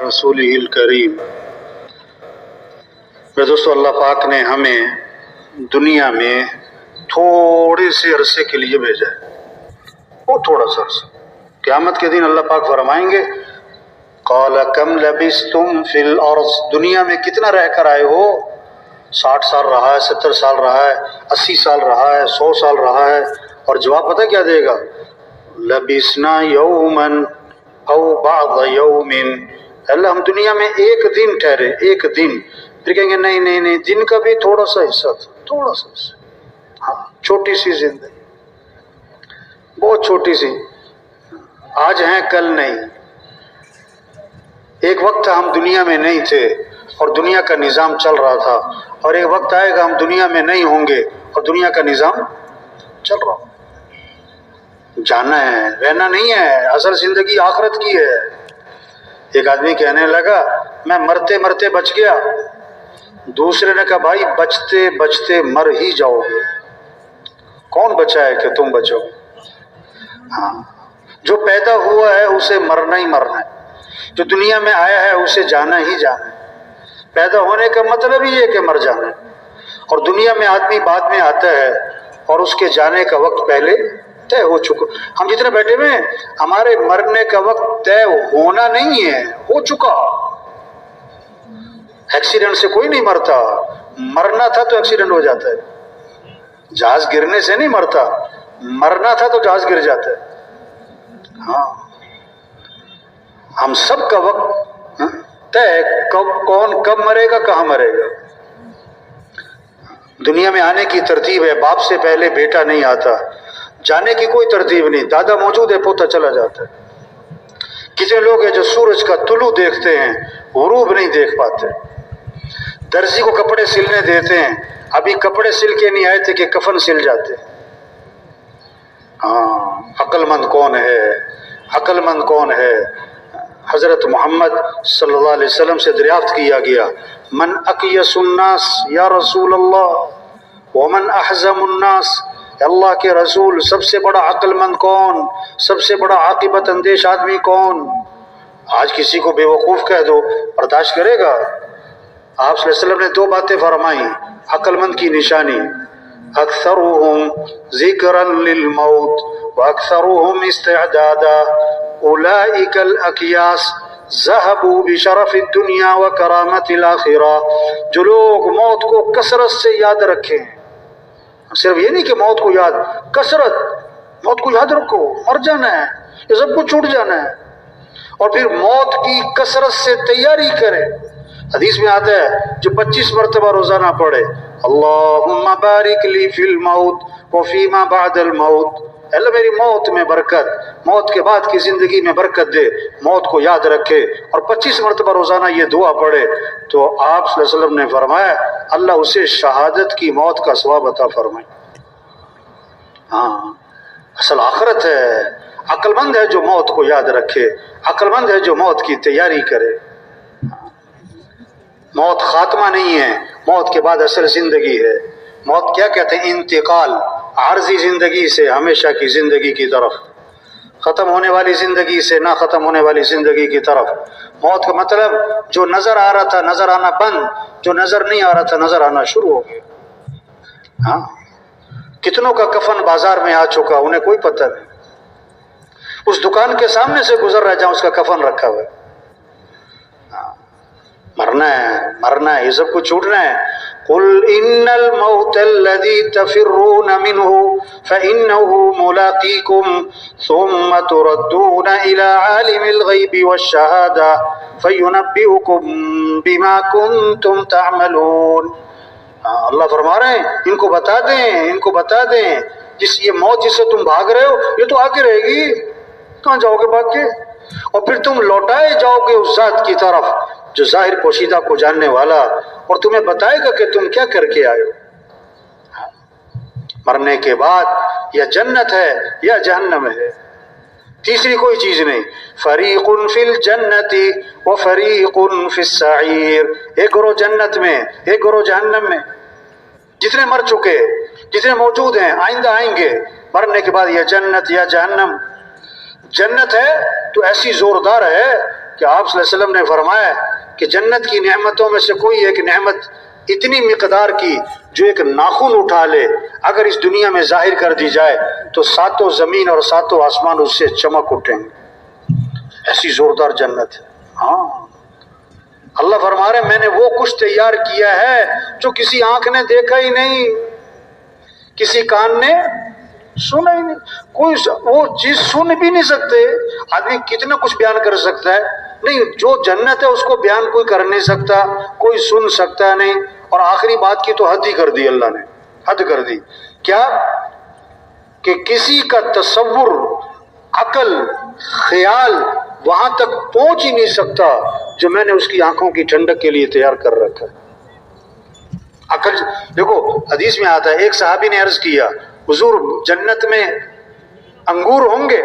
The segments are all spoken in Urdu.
رسولہ الکریم۔ میرے دوستو، اللہ پاک نے ہمیں دنیا میں تھوڑے سے عرصے کے لیے بھیجا ہے، وہ تھوڑا سا عرصہ۔ قیامت کے دن اللہ پاک فرمائیں گے قال کم لبثتم فی الارض، دنیا میں کتنا رہ کر آئے ہو؟ 60 سال رہا ہے، 70 سال رہا ہے، 80 سال رہا ہے، 100 سال رہا ہے؟ اور جواب پتہ کیا دے گا؟ لبثنا یوما او بعض یوم، اللہ ہم دنیا میں ایک دن ٹھہرے، ایک دن۔ پھر کہیں گے نہیں نہیں نہیں، دن کا بھی تھوڑا سا حصہ تھا، تھوڑا سا حصہ، ہاں چھوٹی سی زندگی، بہت چھوٹی سی، آج ہیں کل نہیں۔ ایک وقت ہم دنیا میں نہیں تھے اور دنیا کا نظام چل رہا تھا، اور ایک وقت آئے گا ہم دنیا میں نہیں ہوں گے اور دنیا کا نظام چل رہا ہو۔ جانا ہے، رہنا نہیں ہے، اصل زندگی آخرت کی ہے۔ ایک آدمی کہنے لگا میں مرتے مرتے بچ گیا، دوسرے نے کہا بھائی بچتے بچتے مر ہی جاؤ گے، کون بچا ہے کہ تم بچو؟ ہاں، جو پیدا ہوا ہے اسے مرنا ہی مرنا ہے، جو دنیا میں آیا ہے اسے جانا ہی جانا ہے۔ پیدا ہونے کا مطلب ہی ہے کہ مر جانا ہے، اور دنیا میں آدمی بعد میں آتا ہے اور اس کے جانے کا وقت پہلے طے ہو چکا۔ ہم جتنے بیٹھے ہوئے ہیں، ہمارے مرنے کا وقت طے ہونا نہیں ہے، ہو چکا۔ ایکسیڈنٹ سے کوئی نہیں مرتا، مرنا تھا تو ایکسیڈنٹ ہو جاتا ہے۔ جہاز گرنے سے نہیں مرتا، مرنا تھا تو جہاز گر جاتا ہے۔ ہاں، ہم سب کا وقت طے، کون کب مرے گا، کہاں مرے گا۔ دنیا میں آنے کی ترتیب ہے، باپ سے پہلے بیٹا نہیں آتا، جانے کی کوئی ترتیب نہیں، دادا موجود ہے پوتا چلا جاتا ہے۔ کتنے لوگ ہیں جو سورج کا طلوع دیکھتے ہیں، غروب نہیں دیکھ پاتے۔ درزی کو کپڑے سلنے دیتے ہیں، ابھی کپڑے سل کے نہیں آئے تھے کہ کفن سل جاتے۔ ہاں، عقل مند کون ہے، عقل مند کون ہے؟ حضرت محمد صلی اللہ علیہ وسلم سے دریافت کیا گیا من اقیس الناس یا رسول اللہ ومن احزم الناس، اللہ کے رسول سب سے بڑا عقل مند کون، سب سے بڑا عاقبت اندیش آدمی کون؟ آج کسی کو بے وقوف کہہ دو، برداشت کرے گا؟ آپ صلی اللہ علیہ وسلم نے 2 باتیں فرمائیں عقل مند کی نشانی، اکثرهم ذکرا للموت واکثرهم استعدادا، اولئک الاکیاس ذهبوا بشرف الدنیا وکرامت الآخرہ، جو لوگ موت کو کثرت سے یاد رکھیں، صرف یہ نہیں کہ موت کو یاد، کثرت، موت کو یاد رکھو، مر جانا ہے، یہ سب کچھ چھوٹ جانا ہے، اور پھر موت کی کثرت سے تیاری کرے۔ حدیث میں آتا ہے جو 25 مرتبہ روزانہ پڑھے اللہم بارک لی فی الموت وفی ما بعد الموت، اللہ میری موت میں برکت، موت کے بعد کی زندگی میں برکت دے، موت کو یاد رکھے، اور 25 مرتبہ روزانہ یہ دعا پڑھے، تو آپ صلی اللہ علیہ وسلم نے فرمایا اللہ اسے شہادت کی موت کا ثواب عطا فرمائے۔ ہاں، اصل آخرت ہے۔ عقل مند ہے جو موت کو یاد رکھے، عقل مند ہے جو موت کی تیاری کرے۔ موت خاتمہ نہیں ہے، موت کے بعد اصل زندگی ہے۔ موت کیا کہتے ہیں؟ انتقال عارضی زندگی سے ہمیشہ کی زندگی کی طرف، ختم ہونے والی زندگی سے نہ ختم ہونے والی زندگی کی طرف۔ موت کا مطلب جو نظر آ رہا تھا نظر آنا بند، جو نظر نہیں آ رہا تھا نظر آنا شروع ہو گیا۔ ہاں، کتنوں کا کفن بازار میں آ چکا، انہیں کوئی پتہ نہیں، اس دکان کے سامنے سے گزر رہا جہاں اس کا کفن رکھا ہوا ہے۔ مرنا ہے، مرنا ہے، یہ سب کچھ چھوٹنا ہے۔ قل ان الموت الذي تفرون منه فانه ملاقيكم ثم تردون الى عالم الغيب والشهاده فينبئكم بما كنتم تعملون۔ اللہ فرما رہے ہیں ان کو بتا دیں، ان کو بتا دیں، یہ موت جس سے تم بھاگ رہے ہو یہ تو آ کے رہے گی، کہاں جاؤ گے بھاگ کے؟ اور پھر تم لوٹائے جاؤ گے اس ذات کی طرف جو ظاہر پوشیدہ کو جاننے والا، اور تمہیں بتائے گا کہ تم کیا کر کے آئے ہو۔ مرنے کے بعد یا جنت ہے یا جہنم ہے، تیسری کوئی چیز نہیں۔ فریق فی الجنت و فریق فی السعیر، ایک گروہ جنت میں ایک گروہ جہنم میں۔ جتنے مر چکے، جتنے موجود ہیں، آئندہ آئیں گے، مرنے کے بعد یا جنت یا جہنم۔ جنت ہے تو ایسی زوردار ہے کہ آپ صلی اللہ علیہ وسلم نے فرمایا کہ جنت کی نعمتوں میں سے کوئی ایک نعمت اتنی مقدار کی جو ایک ناخن اٹھا لے اگر اس دنیا میں ظاہر کر دی جائے تو ساتوں زمین اور ساتوں آسمان اس سے چمک اٹھیں گے، ایسی زوردار جنت ہے۔ ہاں اللہ فرما رہے میں نے وہ کچھ تیار کیا ہے جو کسی آنکھ نے دیکھا ہی نہیں، کسی کان نے سنا ہی نہیں، کوئی وہ چیز سن بھی نہیں سکتے۔ آدمی کتنا کچھ بیان کر سکتا ہے، نہیں، جو جنت ہے اس کو بیان کوئی کر نہیں سکتا، کوئی سن سکتا نہیں۔ اور آخری بات کی تو حد ہی کر دی اللہ نے، حد کر دی کیا کہ کسی کا تصور، عقل، خیال وہاں تک پہنچ ہی نہیں سکتا جو میں نے اس کی آنکھوں کی ٹھنڈک کے لیے تیار کر رکھا ہے۔ عقل دیکھو، حدیث میں آتا ہے ایک صحابی نے عرض کیا حضور جنت میں انگور ہوں گے؟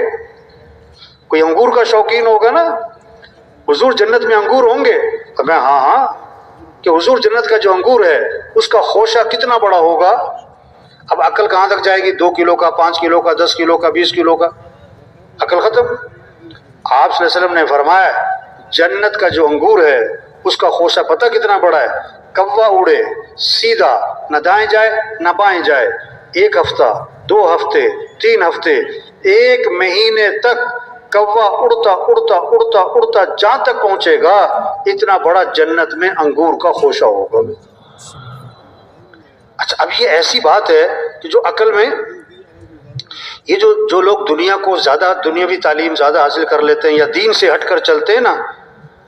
کوئی انگور کا شوقین ہوگا نا، حضور جنت میں انگور ہوں گے؟ تو میں ہاں ہاں، کہ حضور جنت کا جو انگور ہے اس کا خوشہ کتنا بڑا ہوگا؟ اب عقل کہاں تک جائے گی؟ 2 کلو کا، 5 کلو کا، 10 کلو کا، 20 کلو کا، عقل ختم۔ آپ صلی اللہ علیہ وسلم نے فرمایا جنت کا جو انگور ہے اس کا خوشہ پتہ کتنا بڑا ہے؟ کوا اڑے سیدھا، نہ دائیں جائے نہ بائیں جائے، 1 ہفتہ، 2 ہفتے، 3 ہفتے، 1 مہینے تک کوا اڑتا اڑتا اڑتا اڑتا جہاں تک پہنچے گا اتنا بڑا جنت میں انگور کا خوشہ ہوگا۔ اچھا، اب یہ ایسی بات ہے کہ جو عقل میں، یہ جو لوگ دنیا کو زیادہ، دنیاوی تعلیم زیادہ حاصل کر لیتے ہیں یا دین سے ہٹ کر چلتے ہیں نا،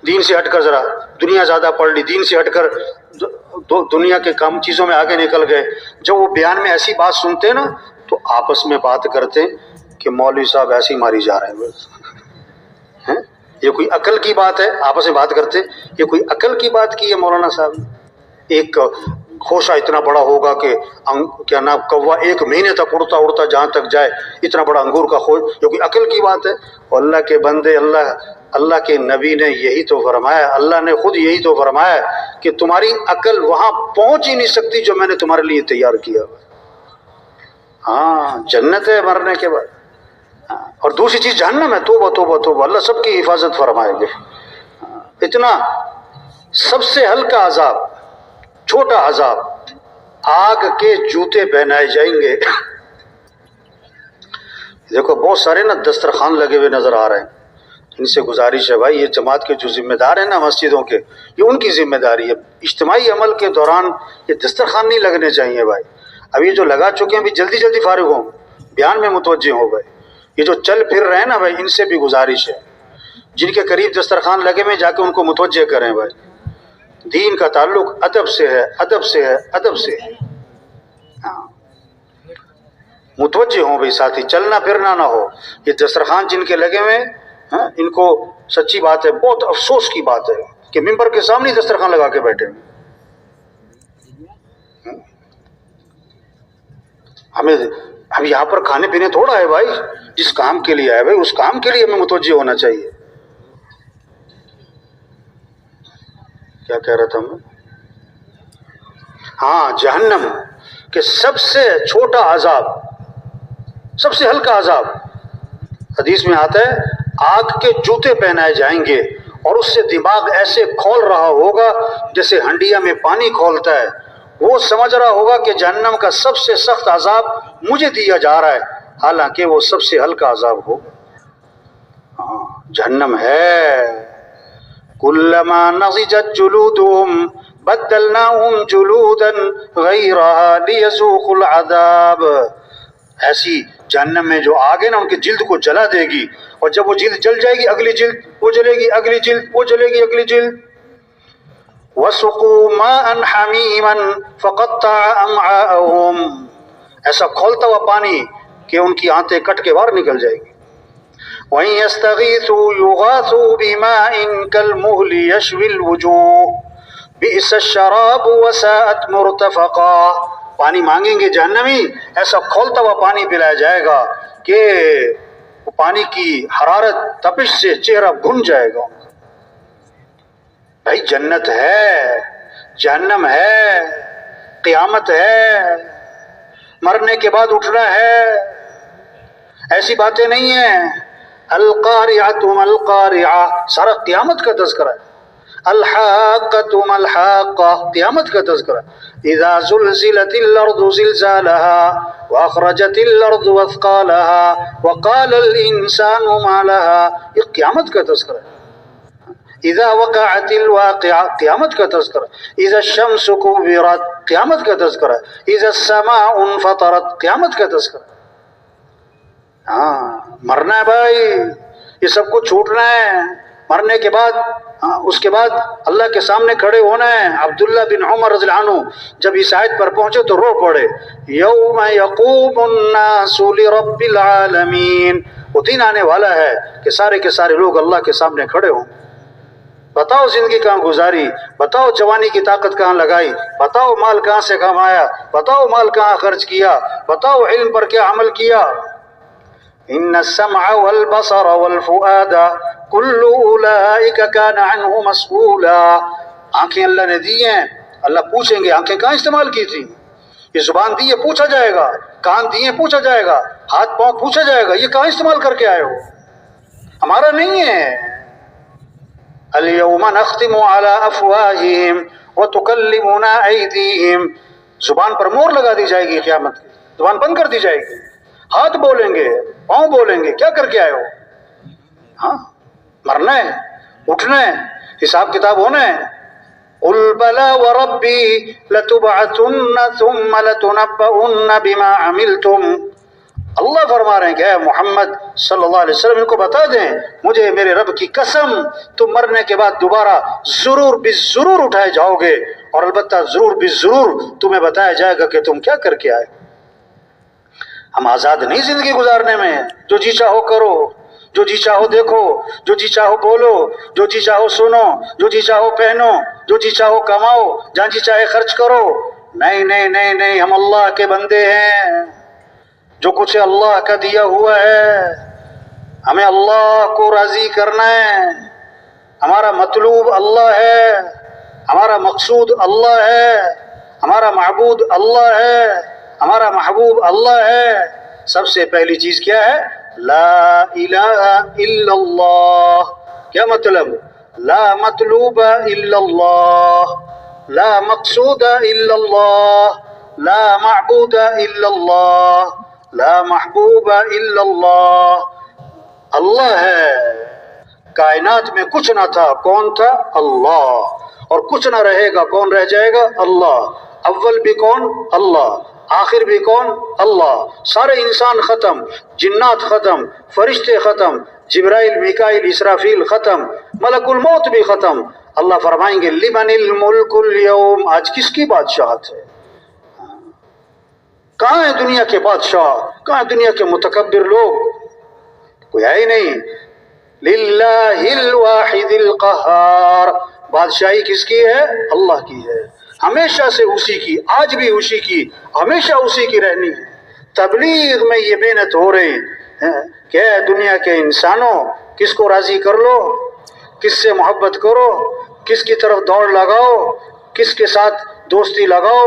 دین سے ہٹ کر ذرا دنیا زیادہ پڑھ لی، دین سے ہٹ کر دنیا کے کام چیزوں میں آگے نکل گئے، جب وہ بیان میں ایسی بات سنتے ہیں نا تو آپس میں بات کرتے ہیں کہ مولوی صاحب ایسے ہی ماری جا رہے ہیں، یہ کوئی عقل کی بات ہے؟ آپس میں بات کرتے یہ کوئی عقل کی بات کی ہے مولانا صاحب نے؟ ایک خوشہ اتنا بڑا ہوگا کہ کیا نام کوا 1 مہینے تک اڑتا اڑتا جہاں تک جائے، اتنا بڑا انگور کا خوش، یہ کوئی عقل کی بات ہے؟ اور اللہ کے بندے، اللہ کے نبی نے یہی تو فرمایا، اللہ نے خود یہی تو فرمایا کہ تمہاری عقل وہاں پہنچ ہی نہیں سکتی جو میں نے تمہارے لیے تیار کیا۔ ہاں جنت ہے مرنے کے بعد، اور دوسری چیز جہنم ہے۔ توبہ توبہ توبہ، اللہ سب کی حفاظت فرمائے گے۔ اتنا سب سے ہلکا عذاب، چھوٹا عذاب، آگ کے جوتے پہنائے جائیں گے۔ دیکھو بہت سارے نا دسترخوان لگے ہوئے نظر آ رہے ہیں، ان سے گزارش ہے بھائی یہ جماعت کے جو ذمہ دار ہیں نا مسجدوں کے، یہ ان کی ذمہ داری ہے، اجتماعی عمل کے دوران یہ دسترخوان نہیں لگنے چاہیے بھائی۔ اب یہ جو لگا چکے ہیں بھی جلدی جلدی فارغ ہوں، بیان میں متوجہ ہو بھائی۔ یہ جو چل پھر رہے ہیں نا بھائی، ان سے بھی گزارش ہے، جن کے قریب دسترخوان لگے میں جا کے ان کو متوجہ کریں بھائی، دین کا تعلق ادب سے ہے، ادب سے ہے، ادب سے ہے۔ ہاں متوجہ ہوں بھائی ساتھی، چلنا پھرنا نہ ہو۔ یہ دسترخوان جن کے لگے ہوئے ان کو سچی بات ہے بہت افسوس کی بات ہے کہ ممبر کے سامنے دسترخوان لگا کے بیٹھے ہیں۔ ہم یہاں پر کھانے پینے تھوڑا ہے بھائی، جس کام کے لیے آئے بھائی اس کام کے لیے ہمیں متوجہ ہونا چاہیے۔ کیا کہہ رہا تھا میں؟ ہاں جہنم کہ سب سے چھوٹا عذاب، سب سے ہلکا عذاب، حدیث میں آتا ہے آگ کے جوتے پہنائے جائیں گے اور اس سے دماغ ایسے کھول رہا ہوگا جیسے ہنڈیا میں پانی کھولتا ہے، وہ سمجھ رہا ہوگا کہ جہنم کا سب سے سخت عذاب مجھے دیا جا رہا ہے، حالانکہ وہ سب سے ہلکا عذاب ہوگا۔ جہنم ہے کلما نضجت جلودهم بدلناهم جلودا غیرها لیذوقوا العذاب، ایسی جہنم میں جو آگ ہے نا ان کے جلد کو جلا دے گی، اور جب وہ جلد جل جائے گی اگلی جلد وہ جلے گی، اگلی جلد وہ جلے گی، اگلی جلد۔ وَسُقُوا مَاءً حَمِيمًا فَقَطَّعَ أَمْعَاءَهُمْ، ایسا کھولتا ہوا پانی کہ ان کی آنتیں کٹ کے باہر نکل جائے گی۔ وَإِن يَسْتَغِيثُوا يُغَاثُوا بِمَاءٍ كَالْمُهْلِ يَشْوِي الْوُجُوهَ بِئْسَ الشَّرَابُ وَسَاءَتْ مُرْتَفَقًا، پانی مانگیں گے جہنمی، ایسا کھولتا ہوا پانی پلایا جائے گا کہ وہ پانی کی حرارت تپش سے چہرہ بھن جائے گا۔ بھائی جنت ہے، جہنم ہے، قیامت ہے، مرنے کے بعد اٹھنا ہے، ایسی باتیں نہیں ہیں۔ القارعۃ ما القارعہ سارا قیامت کا تذکرہ ہے. الحاقۃ ما الحاقہ قیامت کا تذکرہ. اذا زلزلت الارض زلزالها واخرجت الارض اثقالها وقال الانسان ما لها یہ قیامت کا تذکرہ ہے. اذا وقعت الواقعہ قیامت کا تذکرہ. اذا الشمس كورت قیامت کا تذکرہ. اذا السماء انفطرت قیامت کا تذکرہ. مرنا ہے بھائی، یہ سب کچھ چھوٹنا ہے. مرنے کے بعد اس کے بعد اللہ کے سامنے کھڑے ہونا ہے. عبداللہ بن عمر رضی اللہ عنہ جب اس آیت پر پہنچے تو رو پڑے. یوم یقوم الناس لرب العالمین، وہ دن آنے والا ہے کہ سارے کے سارے لوگ اللہ کے سامنے کھڑے ہوں. بتاؤ زندگی کہاں گزاری، بتاؤ جوانی کی طاقت کہاں لگائی، بتاؤ مال کہاں سے کمایا، بتاؤ مال کہاں خرچ کیا، بتاؤ علم پر کیا عمل کیا. ان السمع والبصر والفؤاد کل اولئک کان عنہ مسئولا. آنکھیں اللہ نے دی ہیں، اللہ پوچھیں گے آنکھیں کہاں استعمال کی تھی. یہ زبان دی ہے پوچھا جائے گا، کان دیے پوچھا جائے گا، ہاتھ پاؤں پوچھا جائے گا، یہ کہاں استعمال کر کے آئے ہو، ہمارا نہیں ہے. اليوم نختم على افواہہم وتکلمنا ایدیہم، زبان پر مور لگا دی جائے گی قیامت کی، زبان بند کر دی جائے گی. ہاتھ بولیں گے، پاؤں بولیں گے، کیا کر کے آئے ہو. ہاں مرنا ہے، اٹھنا ہے، حساب کتاب ہونا ہے. قل بلا وربی لتبعثن ثم لتنبؤن بما عملتم. اللہ فرما رہے ہیں کہ اے محمد صلی اللہ علیہ وسلم ان کو بتا دیں، مجھے میرے رب کی قسم تم مرنے کے بعد دوبارہ ضرور بالضرور اٹھائے جاؤ گے، اور البتہ ضرور بالضرور تمہیں بتایا جائے گا کہ تم کیا کر کے آئے. ہم آزاد نہیں زندگی گزارنے میں، جو جی چاہو کرو، جو جی چاہو دیکھو، جو جی چاہو بولو، جو جی چاہو سنو، جو جی چاہو پہنو، جو جی چاہو کماؤ، جہاں جی چاہے خرچ کرو. نہیں نہیں نہیں نہیں، ہم اللہ کے بندے ہیں. جو کچھ اللہ کا دیا ہوا ہے ہمیں اللہ کو راضی کرنا ہے. ہمارا مطلوب اللہ ہے، ہمارا مقصود اللہ ہے، ہمارا معبود اللہ ہے، ہمارا محبوب اللہ ہے. سب سے پہلی چیز کیا ہے؟ لا الہ الا اللہ. کیا مطلب؟ لا مطلوب الا اللہ، لا مقصود الا اللہ، لا معبود الا اللہ، لا محبوب الا اللہ. اللہ ہے، کائنات میں کچھ نہ تھا، کون تھا؟ اللہ. اور کچھ نہ رہے گا، کون رہ جائے گا؟ اللہ. اول بھی کون؟ اللہ. آخر بھی کون؟ اللہ. سارے انسان ختم، جنات ختم، فرشتے ختم، جبرائیل میکائیل اسرافیل ختم، ملک الموت بھی ختم. اللہ فرمائیں گے لمن الملک اليوم، آج کس کی بادشاہت ہے؟ کہاں ہے دنیا کے بادشاہ؟ کہاں ہے دنیا کے متکبر لوگ؟ کوئی ہے ہی نہیں. للہ الواحد القہار، بادشاہی کس کی ہے؟ اللہ کی ہے، ہمیشہ سے اسی کی، آج بھی اسی کی، ہمیشہ اسی کی رہنی ہے. تبلیغ میں یہ محنت ہو رہی ہے کہ اے دنیا کے انسانوں، کس کو راضی کر لو، کس سے محبت کرو، کس کی طرف دوڑ لگاؤ، کس کے ساتھ دوستی لگاؤ.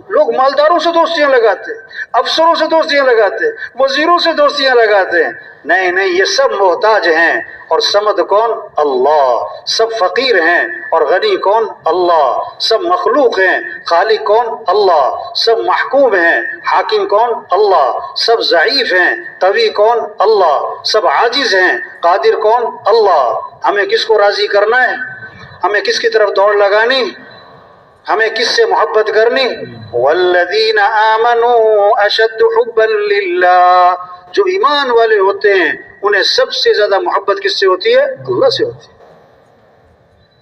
لوگ مالداروں سے دوستیاں لگاتے، افسروں سے دوستیاں لگاتے، وزیروں سے دوستیاں لگاتے ہیں. نہیں نہیں، یہ سب محتاج ہیں، اور سمد کون؟ اللہ. سب فقیر ہیں، اور غنی کون؟ اللہ. سب مخلوق ہیں، خالق کون؟ اللہ. سب محکوم ہیں، حاکم کون؟ اللہ. سب ضعیف ہیں، قوی کون؟ اللہ. سب عاجز ہیں، قادر کون؟ اللہ. ہمیں کس کو راضی کرنا ہے؟ ہمیں کس کی طرف دوڑ لگانی؟ ہمیں کس سے محبت کرنی؟ والذین آمنوا اشد حبا للہ، جو ایمان والے ہوتے ہیں انہیں سب سے زیادہ محبت کس سے ہوتی ہے؟ اللہ سے ہوتی ہے.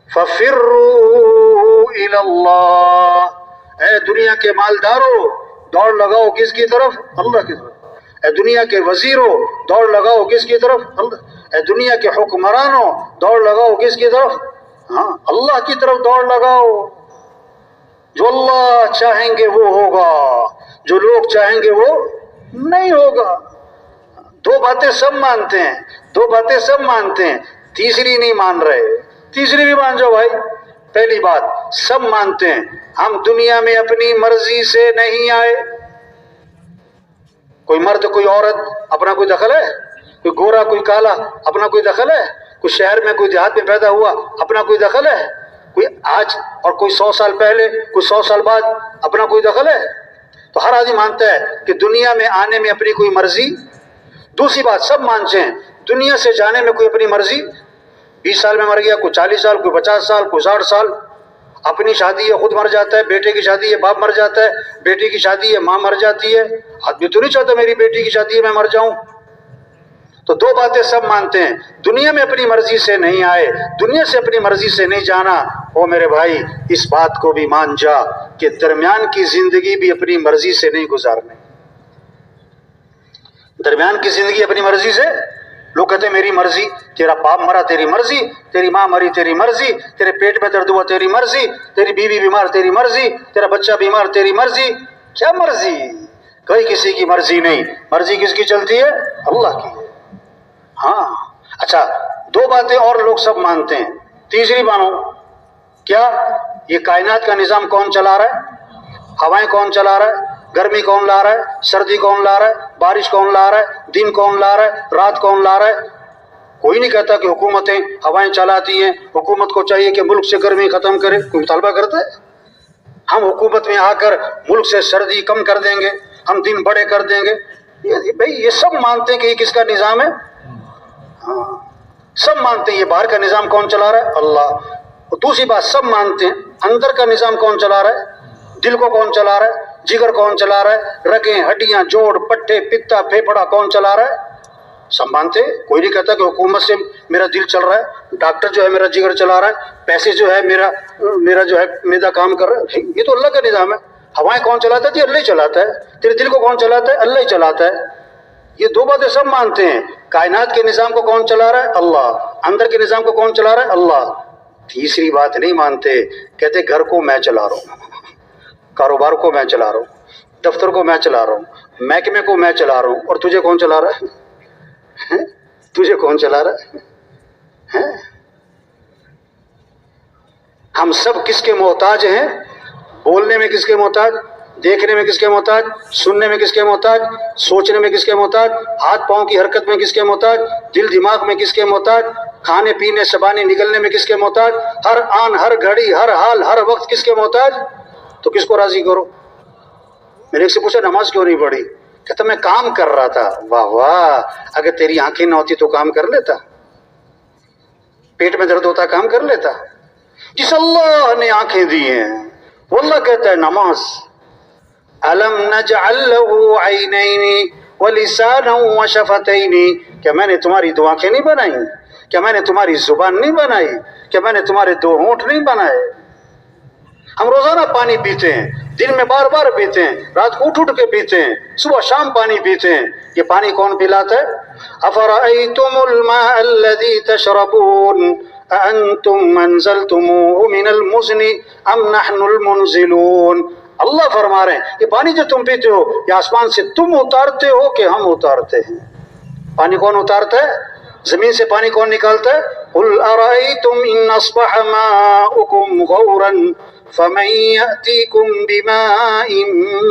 ففروا الی اللہ، اے دنیا کے مالداروں دوڑ لگاؤ کس کی طرف؟ اللہ کی طرف. اے دنیا کے وزیروں دوڑ لگاؤ کس کی طرف؟ اللہ. اے دنیا کے حکمرانوں دوڑ لگاؤ کس کی طرف؟ ہاں اللہ کی طرف دوڑ لگاؤ. جو اللہ چاہیں گے وہ ہوگا، جو لوگ چاہیں گے وہ نہیں ہوگا. دو باتیں سب مانتے ہیں، دو باتیں سب مانتے ہیں، تیسری نہیں مان رہے. تیسری بھی مان جاؤ بھائی. پہلی بات سب مانتے ہیں ہم دنیا میں اپنی مرضی سے نہیں آئے. کوئی مرد کوئی عورت اپنا کوئی دخل ہے؟ کوئی گورا کوئی کالا اپنا کوئی دخل ہے؟ کوئی شہر میں کوئی دیہات میں پیدا ہوا اپنا کوئی دخل ہے؟ کوئی آج اور کوئی 100 سال پہلے کوئی 100 سال بعد اپنا کوئی دخل ہے؟ تو ہر آدمی مانتا ہے کہ دنیا میں آنے میں اپنی کوئی مرضی. دوسری بات سب مانتے ہیں دنیا سے جانے میں کوئی اپنی مرضی. 20 سال میں مر گیا، کوئی 40 سال، کوئی 50 سال، کوئی 60 سال. اپنی شادی ہے خود مر جاتا ہے، بیٹے کی شادی ہے باپ مر جاتا ہے، بیٹی کی شادی ہے ماں مر جاتی ہے. آدمی تو نہیں چاہتا میری بیٹی کی شادی ہے میں مر جاؤں. تو دو باتیں سب مانتے ہیں، دنیا میں اپنی مرضی سے نہیں آئے، دنیا سے اپنی مرضی سے نہیں جانا. او میرے بھائی اس بات کو بھی مان جا کہ درمیان کی زندگی بھی اپنی مرضی سے نہیں گزارنے. درمیان کی زندگی اپنی مرضی سے. لوگ کہتے ہیں میری مرضی، تیرا باپ مرا تیری مرضی، تیری ماں مری تیری مرضی، تیرے پیٹ میں درد ہوا تیری مرضی، تیری بیوی بیمار تیری مرضی، تیرا بچہ بیمار تیری مرضی. کیا مرضی؟ کوئی کسی کی مرضی نہیں. مرضی کس کی چلتی ہے؟ اللہ کی. ہاں اچھا، دو باتیں اور لوگ سب مانتے ہیں. تیسری مانو کیا؟ یہ کائنات کا نظام کون چلا رہا ہے؟ ہوائیں کون چلا رہا ہے؟ گرمی کون لا رہا ہے؟ سردی کون لا رہا ہے؟ بارش کون لا رہا ہے؟ دن کون لا رہا ہے؟ رات کون لا رہا ہے؟ کوئی نہیں کہتا کہ حکومتیں ہوائیں چلاتی ہیں، حکومت کو چاہیے کہ ملک سے گرمی ختم کرے. کوئی مطالبہ کرتا ہے؟ ہم حکومت میں آ کر ملک سے سردی کم کر دیں گے، ہم دن بڑے کر دیں گے. بھئی یہ سب مانتے ہیں کہ یہ کس کا نظام ہے؟ ہاں سب مانتے ہیں. یہ باہر کا نظام کون چلا رہا ہے؟ اللہ. اور دوسری بات سب مانتے ہیں اندر کا نظام کون چلا رہا ہے؟ دل کو کون چلا رہا ہے؟ جگر کون چلا رہا ہے؟ رگیں ہڈیاں جوڑ پٹھے پتا پھیپھڑا کون چلا رہا ہے؟ سب مانتے ہیں. کوئی نہیں کہتا کہ حکومت سے میرا دل چل رہا ہے، ڈاکٹر جو ہے میرا جگر چلا رہا ہے، پیسے جو ہے میرا جو ہے میدا کام کر رہا ہے. یہ تو اللہ کا نظام ہے. ہوائیں کون چلاتا ہے؟ جی اللہ ہی چلاتا ہے. تیرے دل کو کون چلاتا ہے؟ اللہ ہی چلاتا ہے. یہ دو باتیں سب مانتے ہیں. کائنات کے نظام کو کون چلا رہا ہے؟ اللہ. اندر کے نظام کو کون چلا رہا ہے؟ اللہ. تیسری بات نہیں مانتے. کہتے گھر کو میں چلا رہا ہوں، کاروبار کو میں چلا رہا ہوں، دفتر کو میں چلا رہا ہوں، محکمے کو میں چلا رہا ہوں. اور تجھے کون چلا رہا ہے؟ تجھے کون چلا رہا ہے؟ ہم سب کس کے محتاج ہیں؟ بولنے میں کس کے محتاج؟ دیکھنے میں کس کے محتاج؟ سننے میں کس کے محتاج؟ سوچنے میں کس کے محتاج؟ ہاتھ پاؤں کی حرکت میں کس کے محتاج؟ دل دماغ میں کس کے محتاج؟ کھانے پینے زبانی نگلنے میں کس کے محتاج؟ ہر آن ہر گھڑی ہر حال ہر وقت کس کے محتاج؟ تو کس کو راضی کرو؟ میں نے ایک سے پوچھا نماز کیوں نہیں پڑھی؟ کہتا میں کام کر رہا تھا. واہ واہ، اگر تیری آنکھیں نہ ہوتی تو کام کر لیتا؟ پیٹ میں درد ہوتا کام کر لیتا؟ جس اللہ نے آنکھیں دی ہیں وہ اللہ کہتا ہے نماز. الم نجعل له عینین ولسانا وشفتین. کیا میں نے تمہاری دو آنکھیں نہیں بنائی؟ کیا میں نے تمہاری زبان نہیں بنائی؟ کیا میں نے تمہارے دو ہونٹ نہیں بنائے؟ ہم روزانہ پانی پیتے ہیں، دن میں بار بار پیتے ہیں، رات کو اٹھ کے پیتے ہیں، صبح شام پانی پیتے ہیں. یہ پانی کون پلاتا ہے؟ افرأیتم الماء الذی تشربون اانتم انزلتموه من المزن ام نحن المنزلون. اللہ فرما رہے ہیں یہ پانی جو تم پیتے ہو یہ آسمان سے تم اتارتے ہو کہ ہم اتارتے ہیں؟ پانی کون اتارتا ہے؟ زمین سے پانی کون نکالتا ہے؟ قل ارأیتم ان اصبح ماؤکم غورا فمن یأتیکم بماء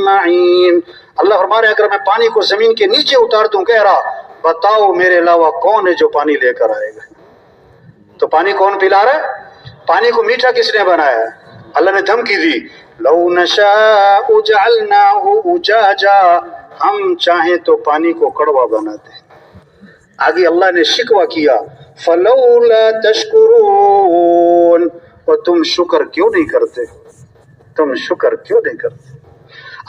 معین. اللہ فرما رہے ہیں اگر میں پانی کو زمین کے نیچے اتار دوں، کہہ رہا بتاؤ میرے علاوہ کون ہے جو پانی لے کر آئے گا؟ تو پانی کون پلا رہا ہے؟ پانی کو میٹھا کس نے بنایا ہے؟ اللہ نے دھمکی دی لو نشاء جعلناہ اجاجا، ہم چاہیں تو پانی کو کڑوا بنا دیں. آگے اللہ نے شکوہ کیا فلولا تشکرون، اور تم شکر کیوں نہیں کرتے؟ تم شکر کیوں نہیں کرتے؟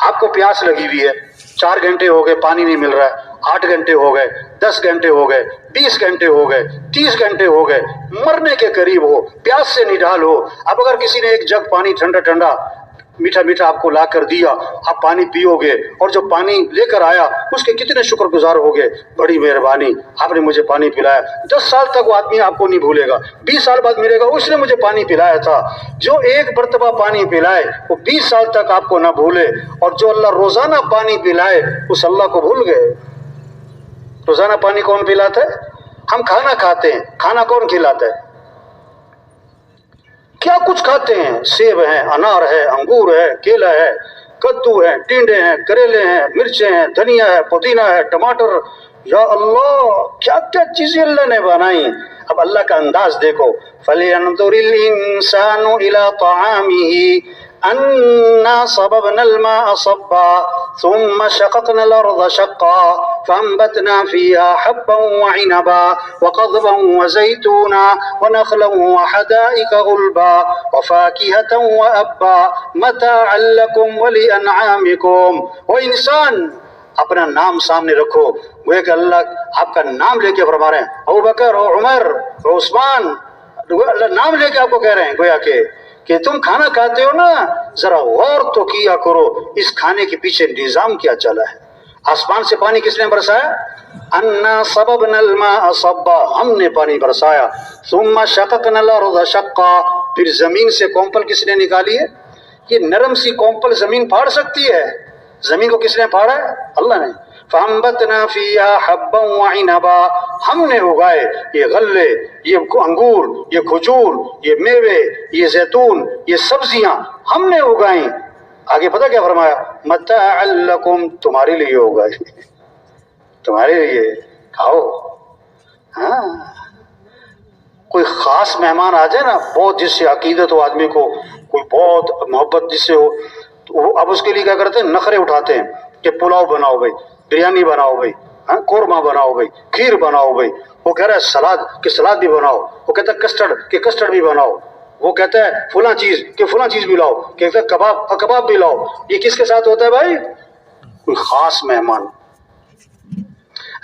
آپ کو پیاس لگی ہوئی ہے، 4 گھنٹے ہو گئے پانی نہیں مل رہا ہے، 8 گھنٹے ہو گئے، 10 گھنٹے ہو گئے، 20 گھنٹے ہو گئے، 30 گھنٹے ہو گئے، مرنے کے قریب ہو، پیاس سے نڈال ہو. اب اگر کسی نے ایک جگ پانی ٹھنڈا ٹھنڈا میٹھا میٹھا آپ کو لا کر دیا، آپ پانی پیو گے، اور جو پانی لے کر آیا اس کے کتنے شکر گزار ہوگے؟ بڑی مہربانی آپ نے مجھے پانی پلایا. 10 سال تک وہ آدمی آپ کو نہیں بھولے گا، 20 سال بعد ملے گا اس نے مجھے پانی پلایا تھا. جو ایک مرتبہ پانی پلائے وہ 20 سال تک آپ کو نہ بھولے، اور جو اللہ روزانہ پانی پلائے اس اللہ کو بھول گئے. روزانہ پانی کون پلاتا ہے؟ ہم کھانا کھاتے ہیں، کھانا کون کھلاتا ہے؟ کیا کچھ کھاتے ہیں، سیب ہے، انار ہے، انگور ہے، کیلا ہے، کدو ہے، ٹینڈے ہیں، کریلے ہیں، مرچیں ہیں، دھنیا ہے، پودینہ ہے، ٹماٹر، یا اللہ کیا کیا چیزیں اللہ نے بنائی. اب اللہ کا انداز دیکھو. فَلْيَنْظُرِ الْإِنسَانُ إِلَىٰ طَعَامِهِ أَنَّا صَبَبْنَا الْمَاءَ صَبًّا ثُمَّ شَقَقْنَا الْأَرْضَ شَقًّا فَأَنبَتْنَا فِيهَا حَبًّا وَعِنَبًا وَقَضْبًا وَزَيْتُونًا وَنَخْلًا وَحَدَائِقَ غُلْبًا وَفَاكِهَةً وَأَبًّا مَتَاعًا لَكُمْ وَلِأَنْعَامِكُمْ. وہ انسان اپنا نام سامنے رکھو. وہ کہ اللہ آپ کا نام لے کے فرما رہے ہیں ابو بکر اور عمر اور عثمان. اللہ نام لے کے آپ کو کہہ رہے ہیں گویا کہ تم کھانا کھاتے ہو نا، ذرا غور تو کیا کرو اس کھانے کے پیچھے نظام کیا چلا ہے. آسمان سے پانی کس نے برسایا؟ انا صببنا الماء صبا، ہم نے پانی برسایا. ثم شققنا الارض شقا، پھر زمین سے کومپل کس نے نکالی ہے؟ یہ نرم سی کومپل زمین پھاڑ سکتی ہے؟ زمین کو کس نے پھاڑا ہے؟ اللہ نے. فَأَنبَتْنَا فِيهَا حَبًّا وَعِنَبًا، ہم نے اگائے یہ غلے، یہ انگور، یہ کھجور، یہ میوے، یہ زیتون، یہ سبزیاں ہم نے اگائیں. آگے پتہ کیا فرمایا؟ مَتَاعًا لَكُمْ، تمہارے لیے اگائے، تمہارے لیے کھاؤ. ہاں کوئی خاص مہمان آ جائے نا، بہت جس سے عقیدت ہو آدمی کو، کوئی بہت محبت جس سے ہو، تو اب اس کے لیے کیا کرتے ہیں؟ نخرے اٹھاتے ہیں کہ پلاؤ بناؤ بھائی، بریانی بناؤ بھائی، قورمہ بناؤ بھائی، کھیر بناؤ بھائی. وہ کہہ رہا ہے سلاد کہ سلاد بھی بناؤ. وہ کہتا ہے کسٹرڈ کہ کسٹرڈ بھی بناؤ. وہ کہتا ہے فلاں چیز کہ فلاں چیز بھی لاؤ. کہتا ہے کباب کباب بھی لاؤ. یہ کس کے ساتھ ہوتا ہے بھائی؟ کوئی خاص مہمان.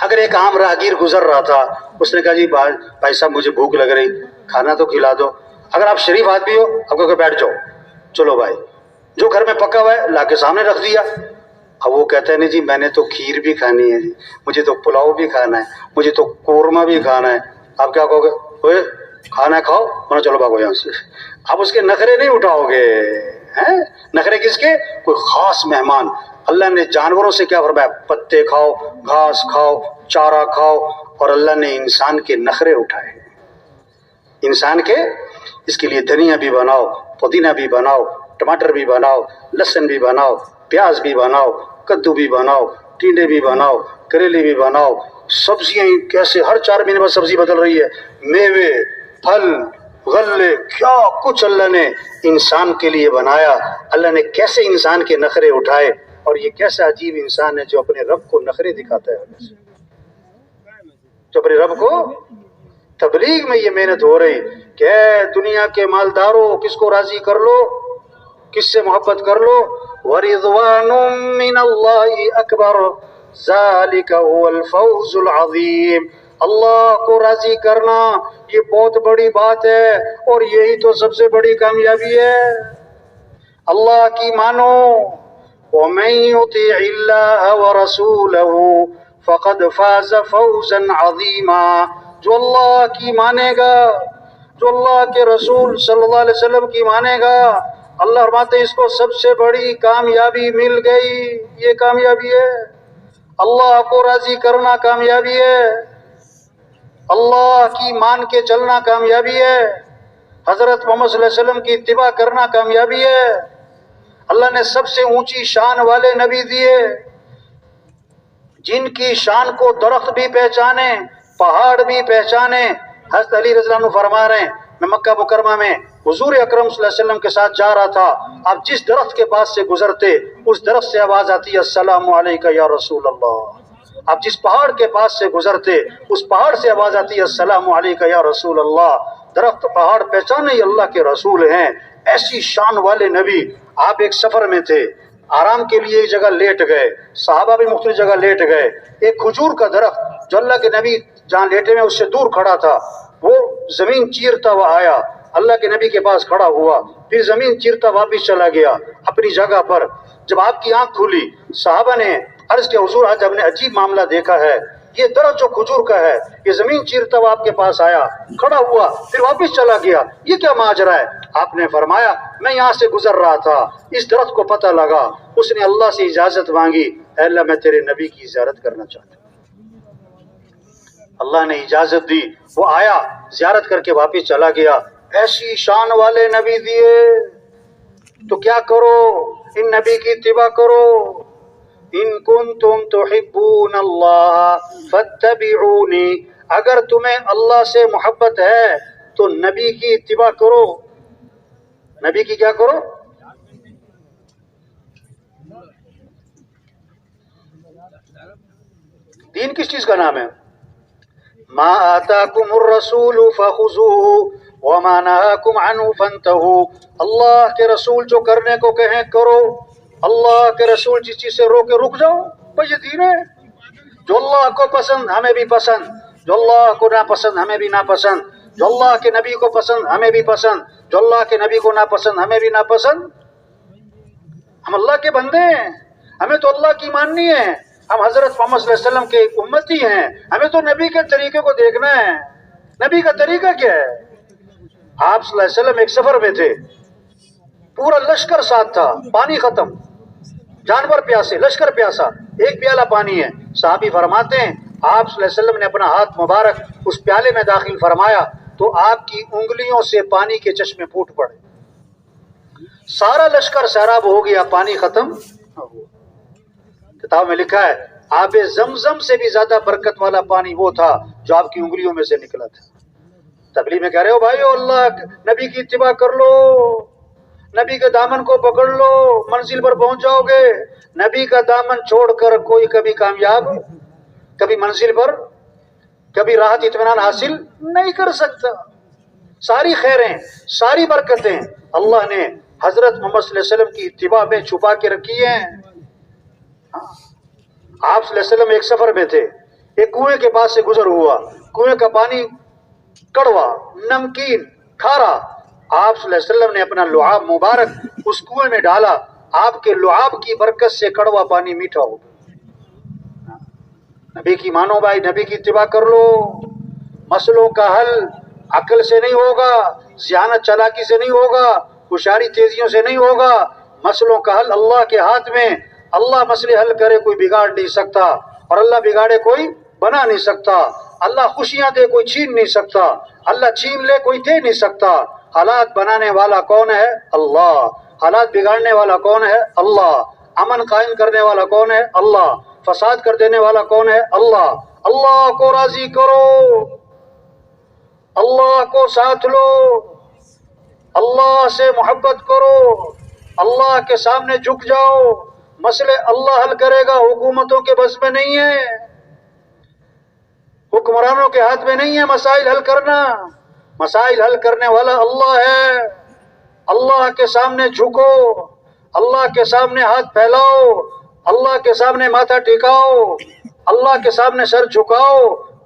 اگر ایک عام راہگیر گزر رہا تھا، اس نے کہا جی بھائی صاحب مجھے بھوک لگ رہی، کھانا تو کھلا دو. اگر آپ شریف آدمی ہو آپ کو کہ بیٹھ جاؤ، چلو بھائی جو گھر میں پکا ہوا ہے لا کے سامنے رکھ دیا. اب وہ کہتا ہے نہیں جی میں نے تو کھیر بھی کھانی ہے، جی مجھے تو پلاؤ بھی کھانا ہے، مجھے تو قورمہ بھی کھانا ہے. آپ کیا کہو گے؟ اوے کھانا کھاؤ ورنہ چلو بھاگو یہاں سے. آپ اس کے نخرے نہیں اٹھاؤ گے. ہیں نخرے کس کے؟ کوئی خاص مہمان. اللہ نے جانوروں سے کیا فرمایا؟ پتے کھاؤ، گھاس کھاؤ، چارہ کھاؤ. اور اللہ نے انسان کے نخرے اٹھائے. انسان کے اس کے لیے دھنیا بھی بناؤ، پودینہ بھی بناؤ، ٹماٹر بھی بناؤ، لہسن بھی بناؤ، پیاز بھی بناؤ، کدو بھی بناؤ، ٹینڈے بھی بناؤ، کریلے بھی بناؤ. سبزیاں کیسے ہر 4 مہینے بعد سبزی بدل رہی ہے. میوے، پھل، غلے، کیا کچھ اللہ نے انسان کے لیے بنایا. اللہ نے کیسے انسان کے نخرے اٹھائے. اور یہ کیسا عجیب انسان ہے جو اپنے رب کو نخرے دکھاتا ہے، جو اپنے رب کو. تبلیغ میں یہ محنت ہو رہی کہ اے دنیا کے مالداروں کس کو راضی کر لو، کس سے محبت کر لو. وَرِضْوَانٌ مِّنَ اللَّهِ أَكْبَرُ ذَلِكَ هُوَ الْفَوْزُ الْعَظِيمُ. اللہ کو راضی کرنا یہ بہت بڑی بات ہے اور یہی تو سب سے بڑی کامیابی ہے. اللہ کی مانو. وَمَن يُطِعِ اللَّهَ وَرَسُولَهُ فَقَدْ فَازَ فَوْزًا عَظِيمًا. جو اللہ کی مانے گا، جو اللہ کے رسول صلی اللہ علیہ وسلم کی مانے گا، اللہ فرماتے ہیں اس کو سب سے بڑی کامیابی مل گئی. یہ کامیابی ہے. اللہ کو راضی کرنا کامیابی ہے. اللہ کی مان کے چلنا کامیابی ہے. حضرت محمد صلی اللہ علیہ وسلم کی اتباع کرنا کامیابی ہے. اللہ نے سب سے اونچی شان والے نبی دیے جن کی شان کو درخت بھی پہچانے، پہاڑ بھی پہچانے. حضرت علی رضی اللہ عنہ فرما رہے ہیں میں مکہ مکرمہ میں حضور اکرم صلی اللہ علیہ وسلم کے ساتھ جا رہا تھا. آپ جس درخت کے پاس سے گزرتے اس درخت سے آواز آتی ہے السلام علیکہ یا رسول اللہ. آپ جس پہاڑ کے پاس سے گزرتے اس پہاڑ سے آواز آتی ہے السلام علیکہ یا رسول اللہ. درخت پہاڑ پہچانے اللہ کے رسول ہیں. ایسی شان والے نبی. آپ ایک سفر میں تھے، آرام کے لیے ایک جگہ لیٹ گئے، صحابہ بھی مختلف جگہ لیٹ گئے. ایک کھجور کا درخت جو اللہ کے نبی جہاں لیٹے میں اس سے دور کھڑا تھا، وہ زمین چیرتا ہوا آیا، اللہ کے نبی کے پاس کھڑا ہوا، پھر زمین چیرتا واپس چلا گیا اپنی جگہ پر. جب آپ کی آنکھ کھلی صحابہ نے عرض کیا حضور آج ہم نے عجیب معاملہ دیکھا ہے. یہ درخت جو کھجور کا ہے یہ زمین چیرتا ہوا آپ کے پاس آیا، کھڑا ہوا، پھر واپس چلا گیا، یہ کیا ماجرا ہے؟ آپ نے فرمایا میں یہاں سے گزر رہا تھا، اس درخت کو پتہ لگا، اس نے اللہ سے اجازت مانگی اے اللہ میں تیرے نبی کی زیارت کرنا چاہتا ہوں. اللہ نے اجازت دی، وہ آیا زیارت کر کے واپس چلا گیا. ایسی شان والے نبی دیے تو کیا کرو؟ ان نبی کی اتباع کرو، ان کنتم تحبون اللہ فاتبعونی، اگر تمہیں اللہ سے محبت ہے تو نبی کی اتباع کرو. نبی کی کیا کرو؟ دین کس چیز کا نام ہے؟ ما آتاکم الرسول فخذوه وما نهاکم عنہ فانتہوا. اللہ کے رسول جو کرنے کو کہیں کرو، اللہ کے رسول جس چیز سے روکے رک جاؤ. بھئی یہ دین ہے. جو اللہ کو پسند ہمیں بھی پسند، جو اللہ کو ناپسند ہمیں بھی ناپسند، جو اللہ کے نبی کو پسند ہمیں بھی پسند، جو اللہ کے نبی کو ناپسند ہمیں بھی ناپسند. ہم اللہ کے بندے ہیں، ہمیں تو اللہ کی ماننی ہے. ہم حضرت محمد صلی اللہ علیہ وسلم کے امتی ہیں، ہمیں تو نبی کے طریقے کو دیکھنا ہے. نبی کا طریقہ کیا ہے؟ آپ صلی اللہ علیہ وسلم ایک سفر میں تھے، پورا لشکر ساتھ تھا، پانی ختم، جانور پیاسے، لشکر پیاسا، ایک پیالہ پانی ہے. صحابی فرماتے ہیں آپ صلی اللہ علیہ وسلم نے اپنا ہاتھ مبارک اس پیالے میں داخل فرمایا تو آپ کی انگلیوں سے پانی کے چشمے پھوٹ پڑے. سارا لشکر سیراب ہو گیا، پانی ختم ہوا. کتاب میں لکھا ہے آب زمزم سے بھی زیادہ برکت والا پانی وہ تھا جو آپ کی انگلیوں میں سے نکلا تھا. تبلیغ میں کہہ رہے ہو بھائیو، اللہ نبی کی اتباع کر لو، نبی کے دامن کو پکڑ لو، منزل پر پہنچ جاؤ گے. نبی کا دامن چھوڑ کر کوئی کبھی کامیاب، کبھی منزل پر، کبھی راحت اطمینان حاصل نہیں کر سکتا. ساری خیریں، ساری برکتیں اللہ نے حضرت محمد صلی اللہ علیہ وسلم کی اتباع میں چھپا کے رکھی ہیں. آپ صلی اللہ علیہ وسلم ایک سفر میں تھے، ایک کنویں کے پاس سے گزر ہوا، کنویں کا پانی کڑوا، نمکین، کھارا. آپ صلی اللہ علیہ وسلم نے اپنا لعاب مبارک اس کنویں میں ڈالا، آپ کے لعاب کی برکت سے کڑوا پانی میٹھا ہو. نبی کی مانو بھائی، نبی کی اتباع کر لو. مسئلوں کا حل عقل سے نہیں ہوگا، ذہانت چالاکی سے نہیں ہوگا، ہوشیاری تیزیوں سے نہیں ہوگا. مسئلوں کا حل اللہ کے ہاتھ میں. اللہ مسئلے حل کرے کوئی بگاڑ نہیں سکتا، اور اللہ بگاڑے کوئی بنا نہیں سکتا. اللہ خوشیاں دے کوئی چھین نہیں سکتا، اللہ چھین لے کوئی دے نہیں سکتا. حالات بنانے والا کون ہے؟ اللہ. حالات بگاڑنے والا کون ہے؟ اللہ. امن قائم کرنے والا کون ہے؟ اللہ. فساد کر دینے والا کون ہے؟ اللہ. اللہ کو راضی کرو، اللہ کو ساتھ لو، اللہ سے محبت کرو، اللہ کے سامنے جھک جاؤ. مسئلے اللہ حل کرے گا، حکومتوں کے بس میں نہیں ہے، حکمرانوں کے ہاتھ میں نہیں ہے مسائل حل کرنا. مسائل حل کرنے والا اللہ ہے. اللہ کے سامنے جھکو، اللہ کے سامنے ہاتھ پھیلاؤ، اللہ کے سامنے ماتھا ٹھکاؤ، اللہ کے سامنے سر جھکاؤ.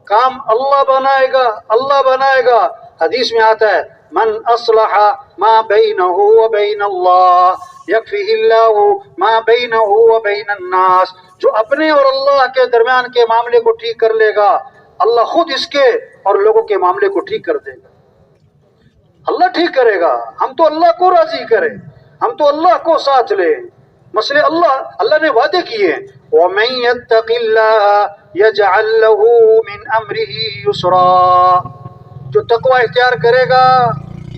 کام اللہ بنائے گا، اللہ بنائے گا. حدیث میں آتا ہے من اصلح ما بینہ وبین اللہ یکفیہ اللہ ما بینہ وبین الناس. جو اپنے اور اللہ کے درمیان کے معاملے کو ٹھیک کر لے گا، اللہ خود اس کے اور لوگوں کے معاملے کو ٹھیک کر دے گا. اللہ ٹھیک کرے گا. ہم تو اللہ کو راضی کریں، ہم تو اللہ کو ساتھ لیں. مسئلے اللہ نے وعدے کیے ہیں وَمَن يَتَّقِ اللَّهَ يَجْعَل لَّهُ مِنْ أَمْرِهِ يُسْرًا. جو تقوی اختیار کرے گا،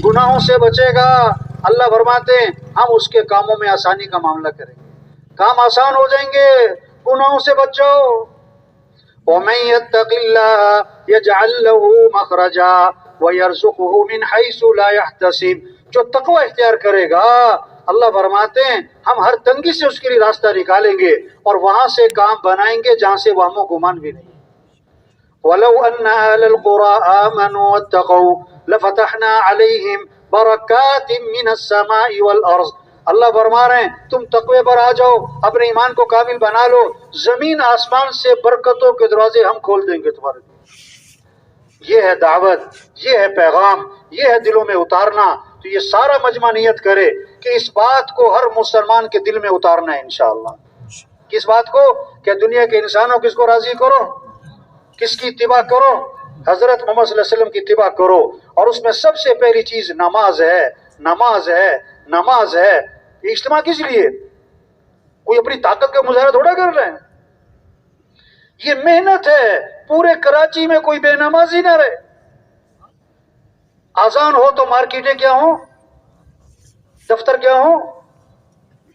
گناہوں سے بچے گا، اللہ فرماتے ہیں ہم اس کے کاموں میں آسانی کا معاملہ کریں گے. کام آسان ہو جائیں گے، گناہوں سے بچو. وَمَن يَتَّقِ اللَّهَ يَجْعَل لَّهُ مَخْرَجًا وَيَرْزُقْهُ مِنْ حَيْثُ لَا يَحْتَسِبُ. جو تقوی اختیار کرے گا، اللہ فرماتے ہیں ہم ہر تنگی سے اس کے لیے راستہ نکالیں گے اور وہاں سے کام بنائیں گے جہاں سے وہم و گمان بھی نہیں. وَلَوْ أَنَّ أَهْلَ الْقُرَىٰ آمَنُوا وَاتَّقَوْا لَفَتَحْنَا عَلَيْهِمْ بَرَكَاتٍ مِّنَ السَّمَاءِ وَالْأَرْضِ. اللہ فرما رہے ہیں تم تقوی پر آ جاؤ، اپنے ایمان کو کامل بنا لو، زمین آسمان سے برکتوں کے دروازے ہم کھول دیں گے تمہارے لیے. یہ ہے دعوت، یہ ہے پیغام، یہ ہے دلوں میں اتارنا. تو یہ سارا مجمع نیت کرے کہ اس بات کو ہر مسلمان کے دل میں اتارنا ہے انشاءاللہ. کس بات کو؟ کہ دنیا کے انسانوں کس کو راضی کرو، کس کی اتباع کرو؟ حضرت محمد صلی اللہ علیہ وسلم کی اتباع کرو. اور اس میں سب سے پہلی چیز نماز ہے. نماز ہے، نماز ہے. یہ اجتماع کس لیے؟ کوئی اپنی طاقت کا مظاہرہ تھوڑا کر رہے ہیں. یہ محنت ہے. پورے کراچی میں کوئی بے نمازی نہ رہے. آزان ہو تو مارکیٹیں کیا ہوں، دفتر کیا ہوں،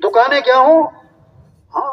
دکانیں کیا ہوں. ہاں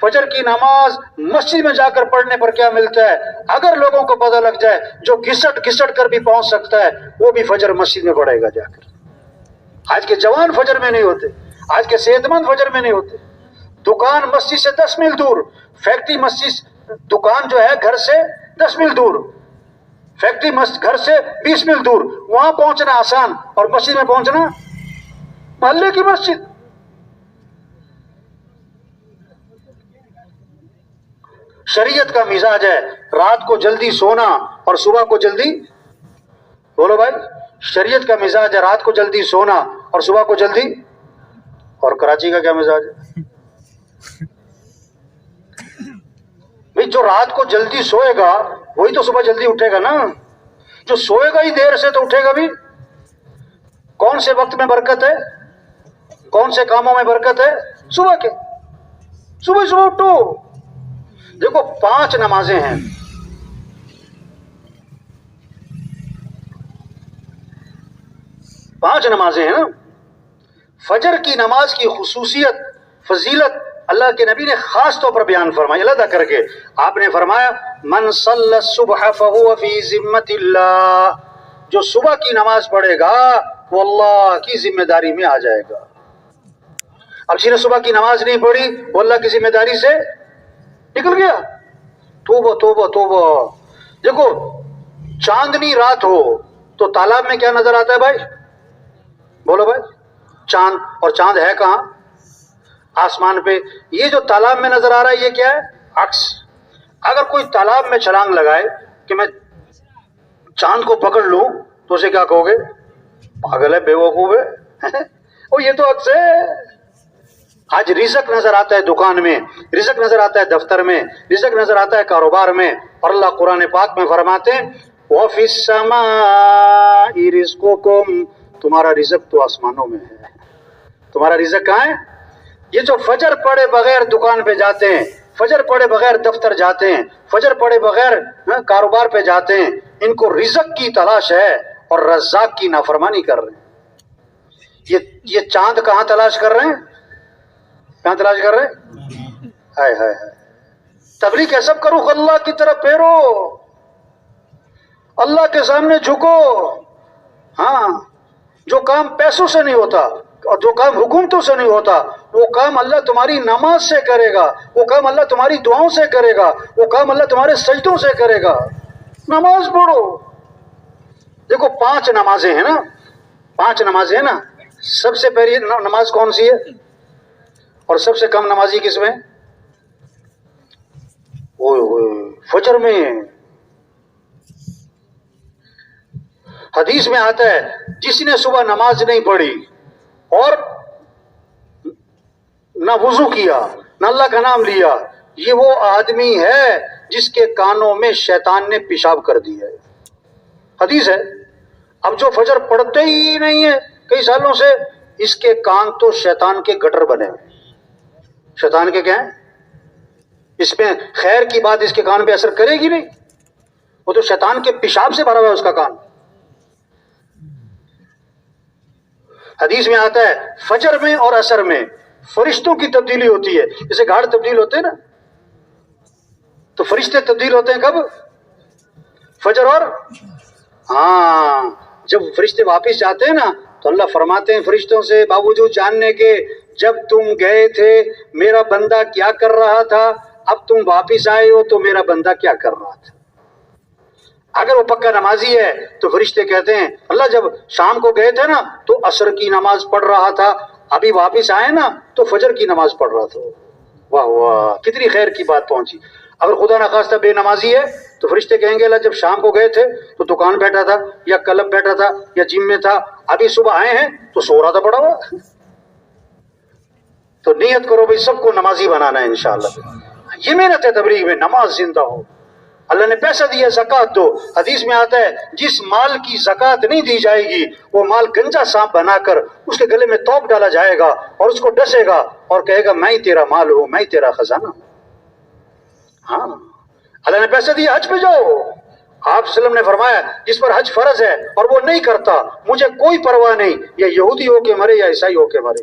فجر کی نماز مسجد میں جا کر پڑھنے پر کیا ملتا ہے؟ اگر لوگوں کو پتہ لگ جائے جو گھسٹ گھسٹ کر بھی پہنچ سکتا ہے وہ بھی فجر مسجد میں پڑھے گا جا کر۔ آج کے جوان فجر میں نہیں ہوتے، آج کے صحت مند فجر میں نہیں ہوتے۔ دکان مسجد سے 10 میل دور، فیکٹری مسجد، دکان جو ہے گھر سے 10 میل دور، فیکٹری گھر سے 20 میل دور، وہاں پہنچنا آسان اور مسجد میں پہنچنا محلے کی مسجد۔ شریعت کا مزاج ہے رات کو جلدی سونا اور صبح کو جلدی، بولو بھائی، شریعت کا مزاج ہے رات کو جلدی سونا اور صبح کو جلدی، اور کراچی کا کیا مزاج ہے؟ بھئی جو رات کو جلدی سوئے گا وہی تو صبح جلدی اٹھے گا نا، جو سوئے گا ہی دیر سے تو اٹھے گا بھی۔ کون سے وقت میں برکت ہے، کون سے کاموں میں برکت ہے؟ صبح کے، صبح اٹھو۔ دیکھو 5 نمازیں ہیں، نا۔ فجر کی نماز کی خصوصیت، فضیلت اللہ کے نبی نے خاص طور پر بیان فرمائی علیحدہ کر کے۔ آپ نے فرمایا من صلی الصبح فہو فی ذمۃ اللہ، جو صبح کی نماز پڑھے گا وہ اللہ کی ذمہ داری میں آ جائے گا۔ اب جس نے صبح کی نماز نہیں پڑھی وہ اللہ کی ذمہ داری سے نکل گیا۔ توبہ توبہ توبہ۔ دیکھو چاندنی رات ہو تو تالاب میں کیا نظر آتا ہے بھائی؟ بولو بھائی، چاند، اور چاند ہے کہاں؟ آسمان پہ۔ یہ جو تالاب میں نظر آ رہا ہے یہ کیا ہے؟ عکس۔ اگر کوئی تالاب میں چھلانگ لگائے کہ میں چاند کو پکڑ لوں تو اسے کیا کہو گے؟ پاگل ہے، بے وقوف ہے۔ اور یہ تو عکس ہے۔ آج رزق نظر آتا ہے دکان میں، رزق نظر آتا ہے دفتر میں، رزق نظر آتا ہے کاروبار میں، اور اللہ قرآن پاک میں فرماتے ہیں وَفِي السَّمَاءِ رِزْقُكُمْ، تمہارا رزق تو آسمانوں میں ہے۔ تمہارا رزق کہاں ہے؟ یہ جو فجر پڑھے بغیر دکان پہ جاتے ہیں، فجر پڑھے بغیر دفتر جاتے ہیں، فجر پڑھے بغیر کاروبار پہ جاتے ہیں، ان کو رزق کی تلاش ہے اور رزاق کی نافرمانی کر رہے ہیں۔ یہ چاند کہاں تلاش کر رہے ہیں؟ کہاں تلاش کر رہے ہیں؟ ہائے ہائے ہائے۔ تبلیغ ہے سب کرو، اللہ کی طرف پھیرو، اللہ کے سامنے جھکو۔ ہاں، جو کام پیسوں سے نہیں ہوتا اور جو کام حکومتوں سے نہیں ہوتا وہ کام اللہ تمہاری نماز سے کرے گا، وہ کام اللہ تمہاری دعاؤں سے کرے گا، وہ کام اللہ تمہارے سجدوں سے کرے گا۔ نماز پڑھو۔ دیکھو 5 نمازیں ہیں نا، 5 نمازیں ہیں نا۔ سب سے پہلی نماز کون سی ہے اور سب سے کم نمازی کس میں؟ فجر میں۔ حدیث میں آتا ہے جس نے صبح نماز نہیں پڑھی اور نہ وضو کیا نہ اللہ کا نام لیا، یہ وہ آدمی ہے جس کے کانوں میں شیطان نے پیشاب کر دیا ہے۔ حدیث ہے۔ اب جو فجر پڑھتے ہی نہیں ہے کئی سالوں سے، اس کے کان تو شیطان کے گٹر بنے ہوئے۔ شیطان کے کیا ہیں؟ اس میں خیر کی بات اس کے کان پہ اثر کرے گی نہیں، وہ تو شیطان کے پیشاب سے بھرا ہوا ہے اس کا کان۔ حدیث میں آتا ہے فجر میں اور عصر میں فرشتوں کی تبدیلی ہوتی ہے، جیسے گھاڑ تبدیل ہوتے ہیں نا، تو فرشتے تبدیل ہوتے ہیں کب؟ فجر اور جب فرشتے واپس جاتے ہیں نا تو اللہ فرماتے ہیں فرشتوں سے باوجود جاننے کے جب تم گئے تھے میرا بندہ کیا کر رہا تھا، اب تم واپس آئے ہو تو میرا بندہ کیا کر رہا تھا۔ اگر وہ پکا نمازی ہے تو فرشتے کہتے ہیں اللہ جب شام کو گئے تھے نا تو عصر کی نماز پڑھ رہا تھا، ابھی واپس آئے نا تو فجر کی نماز پڑھ رہا تھا۔ واہ واہ، کتنی خیر کی بات پہنچی۔ اگر خدا نخواستہ بے نمازی ہے تو فرشتے کہیں گے اللہ جب شام کو گئے تھے تو دکان بیٹھا تھا یا کلب بیٹھا تھا یا جم میں تھا، ابھی صبح آئے ہیں تو سو رہا تھا پڑا ہوا۔ تو نیت کرو بھائی سب کو نمازی بنانا ہے انشاءاللہ۔ یہ محنت ہے تبلیغ میں، نماز زندہ ہو۔ اللہ نے پیسہ دیا زکوٰۃ دو، حدیث میں آتا ہے جس مال کی زکوٰۃ نہیں دی جائے گی وہ مال گنجا سانپ بنا کر اس کے گلے میں توپ ڈالا جائے گا اور اس کو ڈسے گا اور کہے گا میں ہی تیرا مال ہوں، میں ہی تیرا خزانہ ہوں۔ ہاں، اللہ نے پیسہ دیا حج پہ جاؤ۔ آپ صلی اللہ علیہ وسلم نے فرمایا جس پر حج فرض ہے اور وہ نہیں کرتا مجھے کوئی پرواہ نہیں، یا یہودی ہو کے مرے یا عیسائی ہو کے مرے۔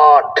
8।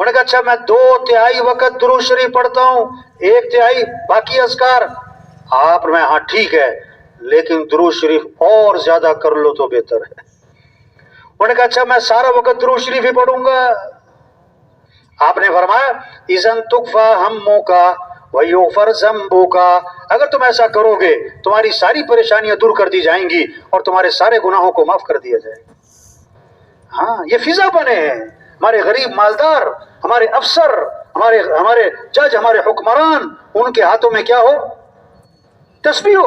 انہوں نے کہا اچھا میں 2/3 وقت درود شریف پڑھتا ہوں، 1/3 باقی اذکار۔ آپ نے ہاں ٹھیک ہے، لیکن درود شریف اور زیادہ کر لو تو بہتر ہے۔ انہوں نے کہا اچھا میں سارا وقت درود شریف ہی پڑھوں گا۔ آپ نے فرمایا اذن تکفا ہمک ویغفر ذنبک، اگر تم ایسا کرو گے تمہاری ساری پریشانیاں دور کر دی جائیں گی اور تمہارے سارے گناہوں کو معاف کر دیا جائے گا۔ ہاں یہ فضا بنے ہیں، ہمارے غریب مالدار، ہمارے افسر، ہمارے جج، ہمارے حکمران، ان کے ہاتھوں میں کیا ہو؟ تسبیح ہو۔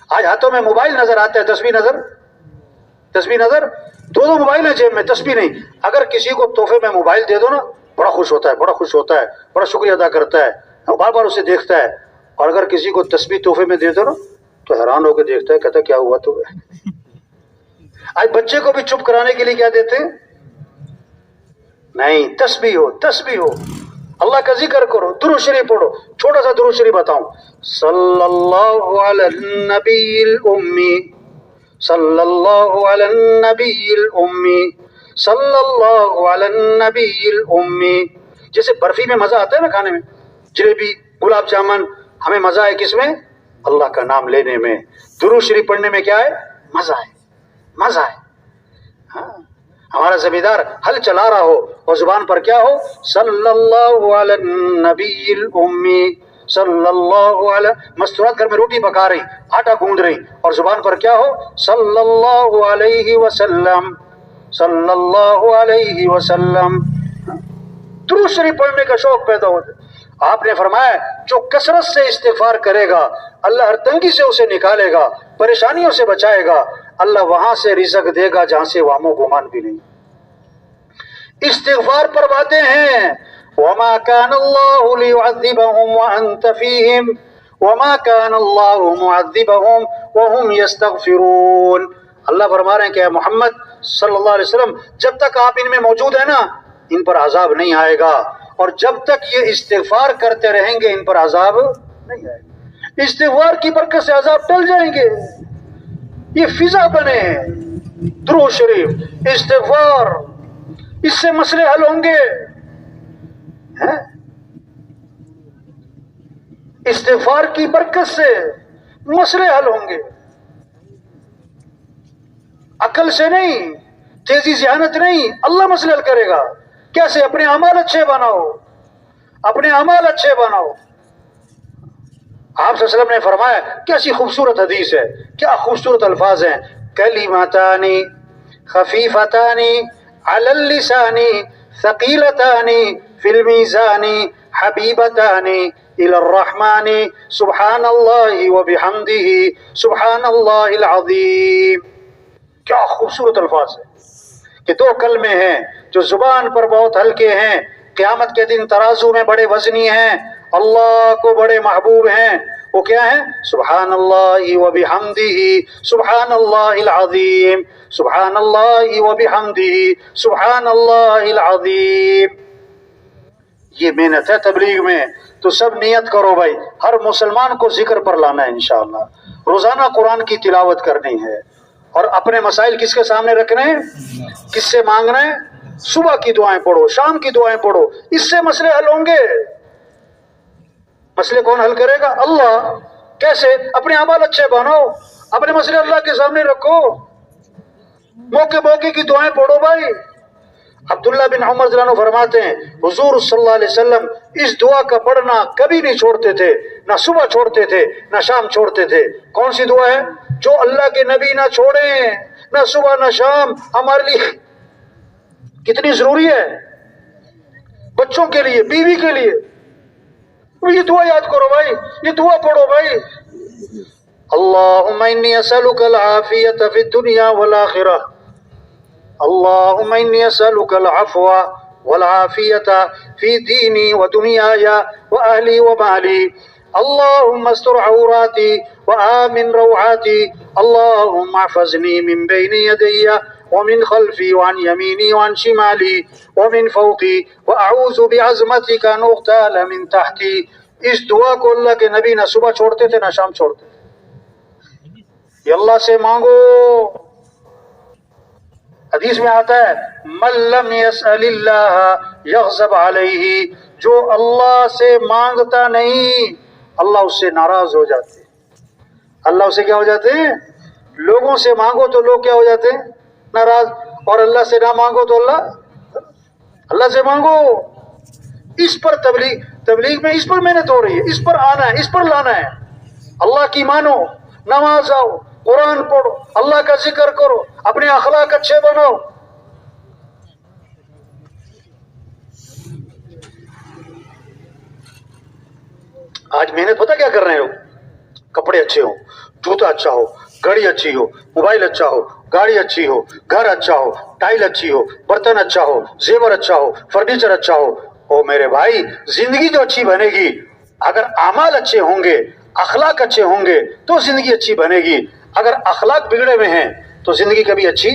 آج ہاتھوں میں موبائل نظر آتا ہے، تسبیح نظر، 2 موبائل ہیں جیب میں، تسبیح نہیں۔ اگر کسی کو تحفے میں موبائل دے دو نا، بڑا خوش ہوتا ہے، بڑا شکریہ ادا کرتا ہے، بار بار اسے دیکھتا ہے۔ اور اگر کسی کو تسبیح تحفے میں دے دو نا تو حیران ہو کے دیکھتا ہے، کہتا ہے کیا ہوا تو؟ آج بچے کو بھی چپ کرانے کے لیے کیا دیتے ہیں؟ نہیں، تسبیح ہو، اللہ کا ذکر کرو، درود شریف پڑھو۔ چھوٹا سا درود شریف بتاؤں، صلی اللہ علی النبی الامی، صلی اللہ علی النبی الامی، صلی اللہ علی النبی الامی۔ جیسے برفی میں مزہ آتا ہے نا کھانے میں، جلیبی، گلاب جامن، ہمیں مزہ ہے کس میں؟ اللہ کا نام لینے میں۔ درود شریف پڑھنے میں کیا ہے؟ مزہ ہے۔ ہاں، ہمارا زمیندار ہل چلا رہا ہو اور زبان پر کیا ہو؟ صلی اللہ علی النبی الامی، صلی اللہ علی، مستورات گھر میں روٹی پکا رہی، آٹا گوندھ رہی، اور زبان پر کیا ہو؟ صلی اللہ علیہ وسلم، صلی اللہ علیہ وسلم۔ درود شریف پڑھنے کا شوق پیدا ہو جائے۔ آپ نے فرمایا جو کثرت سے استغفار کرے گا اللہ ہر تنگی سے اسے نکالے گا، پریشانیوں سے بچائے گا، اللہ وہاں سے رزق دے گا جہاں سے وام و گمان بھی نہیں۔ استغفار پر باتیں ہیں، وما كان الله ليعذبهم وانت فيهم وما كان الله معذبهم وهم يستغفرون۔ اللہ فرما رہے ہیں کہ اے محمد صلی اللہ علیہ وسلم جب تک آپ ان میں موجود ہیں نا ان پر عذاب نہیں آئے گا، اور جب تک یہ استغفار کرتے رہیں گے ان پر عذاب نہیں آئے گا۔ استغفار کی برکت سے عذاب ٹل جائیں گے۔ یہ فضا بنے، درود شریف، استغفار، اس سے مسئلے حل ہوں گے۔ استغفار کی برکت سے مسئلے حل ہوں گے، عقل سے نہیں، تیزی ذہانت نہیں، اللہ مسئلے حل کرے گا۔ کیسے؟ اپنے اعمال اچھے بناؤ، اپنے اعمال اچھے بناؤ۔ آپ صلی اللہ علیہ وسلم نے فرمایا، کیسی خوبصورت حدیث ہے، کیا خوبصورت الفاظ ہیں، کلمتان خفیفتان علی اللسان ثقیلتان فی المیزان حبیبتان الی الرحمن سبحان اللہ وبحمدہ سبحان اللہ العظیم۔ کیا خوبصورت الفاظ ہے کہ 2 کلمے ہیں جو زبان پر بہت ہلکے ہیں، قیامت کے دن ترازو میں بڑے وزنی ہیں، اللہ کو بڑے محبوب ہیں۔ وہ کیا ہیں؟ سبحان اللہ وبحمدہ سبحان اللہ العظیم، سبحان اللہ وبحمدہ سبحان اللہ العظیم۔ یہ محنت ہے تبلیغ میں، تو سب نیت کرو بھائی، ہر مسلمان کو ذکر پر لانا ہے انشاءاللہ، روزانہ قرآن کی تلاوت کرنی ہے، اور اپنے مسائل کس کے سامنے رکھنے ہیں؟ کس سے مانگنا ہے؟ صبح کی دعائیں پڑھو، شام کی دعائیں پڑھو، اس سے مسئلے حل ہوں گے۔ مسئلے کون حل کرے گا؟ اللہ۔ کیسے؟ اپنے اعمال اچھے بناؤ، اپنے مسئلے اللہ کے سامنے رکھو، موقع کی دعائیں پڑھو بھائی۔ عبداللہ بن عمر رضی اللہ عنہ فرماتے ہیں حضور صلی اللہ علیہ وسلم اس دعا کا پڑھنا کبھی نہیں چھوڑتے تھے، نہ صبح چھوڑتے تھے نہ شام چھوڑتے تھے۔ کون سی دعا ہے؟ جو اللہ کے نبی نہ چھوڑیں، نہ صبح نہ شام، ہمارے لیے کتنی ضروری ہے، بچوں کے لیے، بیوی کے لیے۔ یہ دعا یاد کرو بھائی، یہ دعا پڑھو بھائی۔ اللہم انی اسألک العافیت فی الدنیا والآخرہ، اللہم انی اسألک العفو والعافیت فی دینی ودنیای واہلی ومالی، اللہم استر عوراتی وآمن روعاتی، اللہم احفظنی من بین یدی ومن خلفی وعن یمینی وعن شمالی ومن فوقی واعوذ بعظمتک ان اغتال من تحتی۔ اس دعا کو اللہ کے نبی نہ صبح چھوڑتے تھے نہ شام چھوڑتے تھے۔ یہ اللہ سے مانگو، حدیث میں آتا ہے من لم یسأل اللہ یغضب علیہ، جو اللہ سے مانگتا نہیں اللہ اس سے ناراض ہو جاتے ہیں۔ اللہ اس سے کیا ہو جاتے ہیں؟ لوگوں سے مانگو تو لوگ کیا ہو جاتے ہیں؟ ناراض، اور اللہ سے نہ مانگو تو اللہ سے مانگو۔ اس پر تبلیغ میں اس پر محنت ہو رہی ہے، اس پر آنا ہے، اس پر لانا ہے۔ اللہ کی مانو، نماز آؤ، قرآن پڑھو، اللہ کا ذکر کرو، اپنے اخلاق اچھے بنو۔ آج محنت پتہ کیا کر رہے ہو؟ کپڑے اچھے ہو، جوتا اچھا ہو، گھڑی اچھی ہو، موبائل اچھا ہو، گاڑی اچھی ہو، گھر اچھا ہو، ٹائل اچھی ہو، برتن اچھا ہو، زیور اچھا ہو، فرنیچر اچھا ہو۔ او میرے بھائی، زندگی جو اچھی بنے گی، اگر اعمال اچھے ہوں گے، اخلاق اچھے ہوں گے تو زندگی اچھی بنے گی۔ اگر اخلاق بگڑے ہوئے ہیں تو زندگی کبھی اچھی،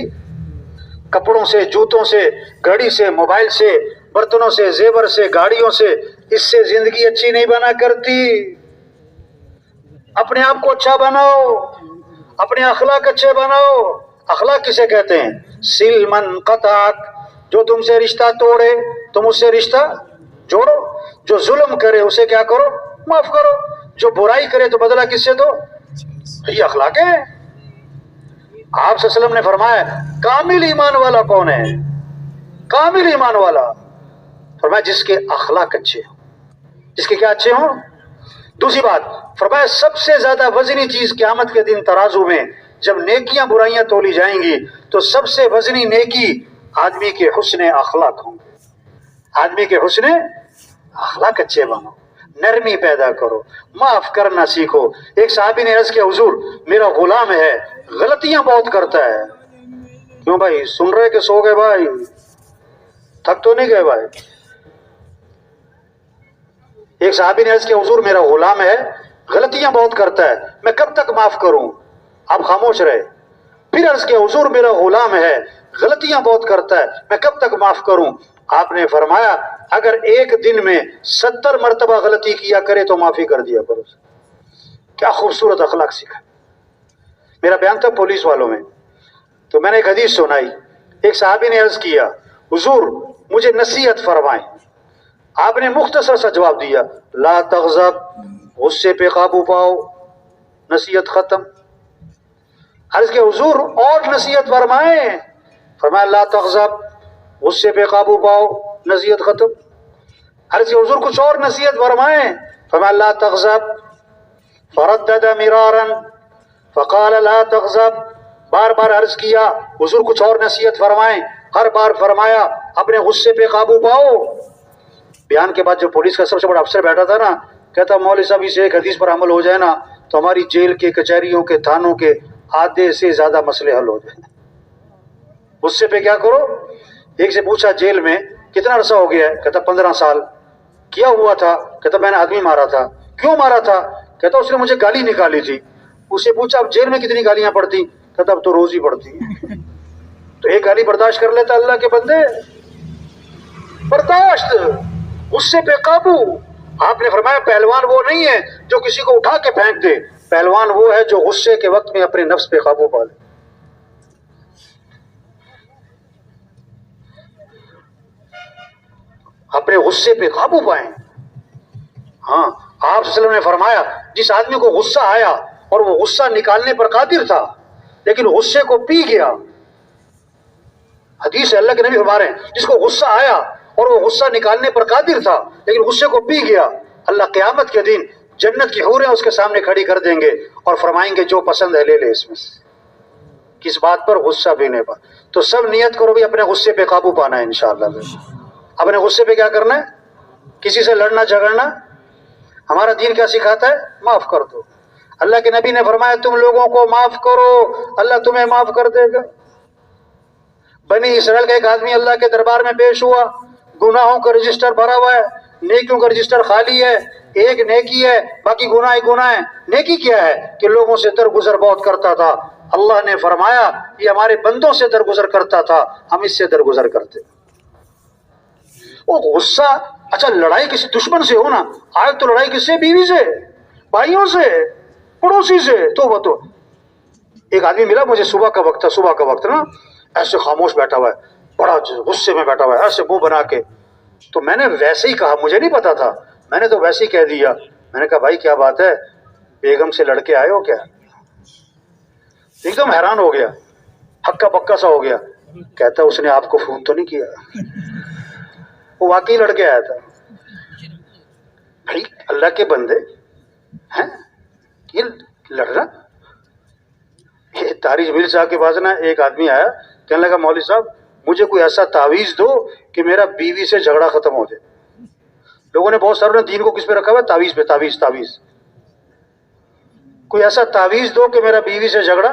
کپڑوں سے، جوتوں سے، گھڑی سے، موبائل سے، برتنوں سے، زیور سے، گاڑیوں سے، اس سے زندگی اچھی نہیں بنا کرتی۔ اپنے آپ کو اچھا بناؤ، اپنے اخلاق اچھے بناؤ۔ اخلاق کسے کہتے ہیں؟ سل من قطعک، جو تم سے رشتہ توڑے تم اس سے رشتہ جوڑو، جو ظلم کرے اسے کیا کرو؟ معاف کرو، جو برائی کرے تو بدلہ کس سے دو؟ یہ اخلاق ہے۔ آپ صلی اللہ علیہ وسلم نے فرمایا کامل ایمان والا کون ہے؟ کامل ایمان والا فرمایا جس کے اخلاق اچھے ہوں، جس کے کیا اچھے ہوں۔ دوسری بات فرمایا سب سے زیادہ وزنی چیز قیامت کے دن ترازو میں جب نیکیاں برائیاں تولی جائیں گی تو سب سے وزنی نیکی آدمی کے حسن اخلاق ہوں گے۔ آدمی کے حسن اخلاق اچھے بنو، نرمی پیدا کرو، معاف کرنا سیکھو۔ ایک صحابی نے عرض کیا حضور میرا غلام ہے غلطیاں بہت کرتا ہے۔ کیوں بھائی سن رہے کہ سو گئے بھائی؟ تھک تو نہیں گئے بھائی؟ ایک صحابی نے عرض کیا حضور میرا غلام ہے غلطیاں بہت کرتا ہے، میں کب تک معاف کروں؟ آپ خاموش رہے۔ پھر عرض کیا حضور میرا غلام ہے غلطیاں بہت کرتا ہے، میں کب تک معاف کروں؟ آپ نے فرمایا اگر ایک دن میں 70 مرتبہ غلطی کیا کرے تو معافی کر دیا کرو۔ کیا خوبصورت اخلاق سکھا۔ میرا بیان تھا پولیس والوں میں، تو میں نے ایک حدیث سنائی۔ ایک صحابی نے عرض کیا حضور مجھے نصیحت فرمائیں۔ آپ نے مختصر سا جواب دیا لا تغضب، غصے پہ قابو پاؤ، نصیحت ختم۔ عرض کہ حضور اور نصیحت فرمائیں۔ فرمایا لا تغضب، غصے پہ قابو پاؤ، نصیحت ختم۔ عرض کہ حضور کچھ اور نصیحت فرمائیں۔ فرمایا لا تغضب، فردد مرارا فقال لا تغضب، بار بار عرض کیا حضور کچھ اور نصیحت فرمائیں، ہر بار فرمایا اپنے غصے پہ قابو پاؤ۔ بیان کے بعد جو پولیس کا سب سے بڑا افسر بیٹھا تھا نا، کہتا مولوی صاحب اس ایک حدیث پر عمل ہو جائے نا تو ہماری جیل کے، کچہریوں کے، تھانوں کے آدھے سے زیادہ مسئلے حل ہو جائیں۔ غصے پہ کیا کرو؟ ایک سے پوچھا جیل میں کتنا عرصہ ہو گیا ہے؟ کہتا 15 سال۔ کیا ہوا تھا؟ کہتا میں نے آدمی مارا تھا۔ کیوں مارا تھا؟ کہتا اس نے مجھے گالی نکالی تھی۔ اسے پوچھا اب جیل میں کتنی گالیاں پڑتی؟ کہتا اب تو روز ہی پڑتی۔ تو ایک گالی برداشت کر لیتا اللہ کے بندے؟ برداشت، غصے پہ قابو۔ آپ نے فرمایا پہلوان وہ نہیں ہے جو کسی کو اٹھا کے پھینک دے، پہلوان وہ ہے جو غصے کے وقت میں اپنے نفس پہ قابو پا لے۔ اپنے غصے پہ قابو پائیں۔ ہاں آپ صلی اللہ علیہ وسلم نے فرمایا جس آدمی کو غصہ آیا اور وہ غصہ نکالنے پر قادر تھا لیکن غصے کو پی گیا، حدیث ہے اللہ کے نبی فرما رہے ہیں جس کو غصہ آیا اور وہ غصہ نکالنے پر قادر تھا لیکن غصے کو پی گیا، اللہ قیامت کے دن جنت کی حوریں اس کے سامنے کھڑی کر دیں گے اور فرمائیں گے جو پسند ہے لے لے اس میں سے۔ کس بات پر؟ غصہ پینے پر۔ تو سب نیت کرو بھی اپنے غصے پہ قابو پانا ہے انشاءاللہ۔ اپنے غصے پہ کیا کرنا ہے؟ کسی سے لڑنا جھگڑنا؟ ہمارا دین کیا سکھاتا ہے؟ معاف کر دو۔ اللہ کے نبی نے فرمایا تم لوگوں کو معاف کرو اللہ تمہیں معاف کر دے گا۔ بنی اسرائیل کا ایک آدمی اللہ کے دربار میں پیش ہوا، گناہوں کا رجسٹر بھرا ہوا ہے، نیکیوں کا رجسٹر خالی ہے، ایک نیکی ہے باقی گناہ ہی گناہ ہے۔ نیکی کیا ہے کہ لوگوں سے درگزر بہت کرتا تھا۔ اللہ نے فرمایا یہ ہمارے بندوں سے درگزر کرتا تھا، ہم اس سے درگزر کرتے۔ وہ غصہ، اچھا لڑائی کسی دشمن سے ہو نا، آج تو لڑائی کس سے؟ بیوی سے، بھائیوں سے، پڑوسی سے۔ تو ایک آدمی ملا مجھے، صبح کا وقت تھا، صبح کا وقت نا، ایسے خاموش بیٹھا ہوا ہے، بڑا غصے میں بیٹھا ہوا ہے، ایسے منہ بنا کے. تو میں نے ویسے ہی کہا، مجھے نہیں پتا تھا، میں نے تو ویسے ہی کہہ دیا. میں نے کہا بھائی کیا بات ہے، بیگم سے لڑکے آئے ہو کیا؟ ایک دم حیران ہو گیا، ہکا بکا سا ہو گیا. کہتا اس نے آپ کو فون تو نہیں کیا؟ وہ واقعی لڑکے آیا تھا. بھائی اللہ کے بندے ہیں یہ لڑنا. یہ تاریخ مل صاحب کے پاس نا ایک آدمی آیا، کہنے لگا مولوی صاحب مجھے کوئی ایسا تعویذ دو کہ میرا بیوی سے جھگڑا ختم ہو جائے. لوگوں نے بہت ساروں نے دین کو کس پہ رکھا ہوا ہے؟ تعویذ پہ. تعویذ کوئی ایسا تعویذ دو کہ میرا بیوی سے جھگڑا.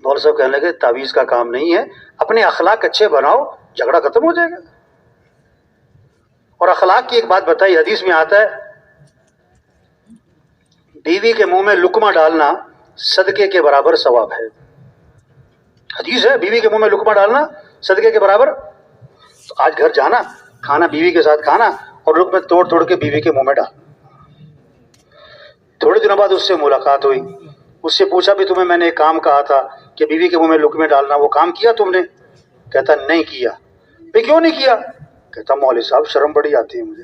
مولوی صاحب کہنے لگے تعویذ کا کام نہیں ہے، اپنے اخلاق اچھے بناؤ، جھگڑا ختم ہو جائے گا. اور اخلاق کی ایک بات بتائی، حدیث میں آتا ہے بیوی کے منہ میں لقمہ ڈالنا صدقے کے برابر ثواب ہے. حدیث ہے بیوی کے منہ میں لقمہ ڈالنا صدقے کے برابر. تو آج گھر جانا، کھانا بیوی کے ساتھ کھانا اور لقمے توڑ توڑ کے بیوی کے منہ میں ڈال. تھوڑے دنوں بعد اس سے ملاقات ہوئی، اس سے پوچھا بھی تمہیں میں نے ایک کام کہا تھا کہ بیوی کے منہ میں لقمے ڈالنا، وہ کام کیا تم نے؟ کہتا نہیں کیا. بھئی کیوں نہیں کیا؟ کہتا مولوی صاحب شرم بڑی آتی ہے مجھے.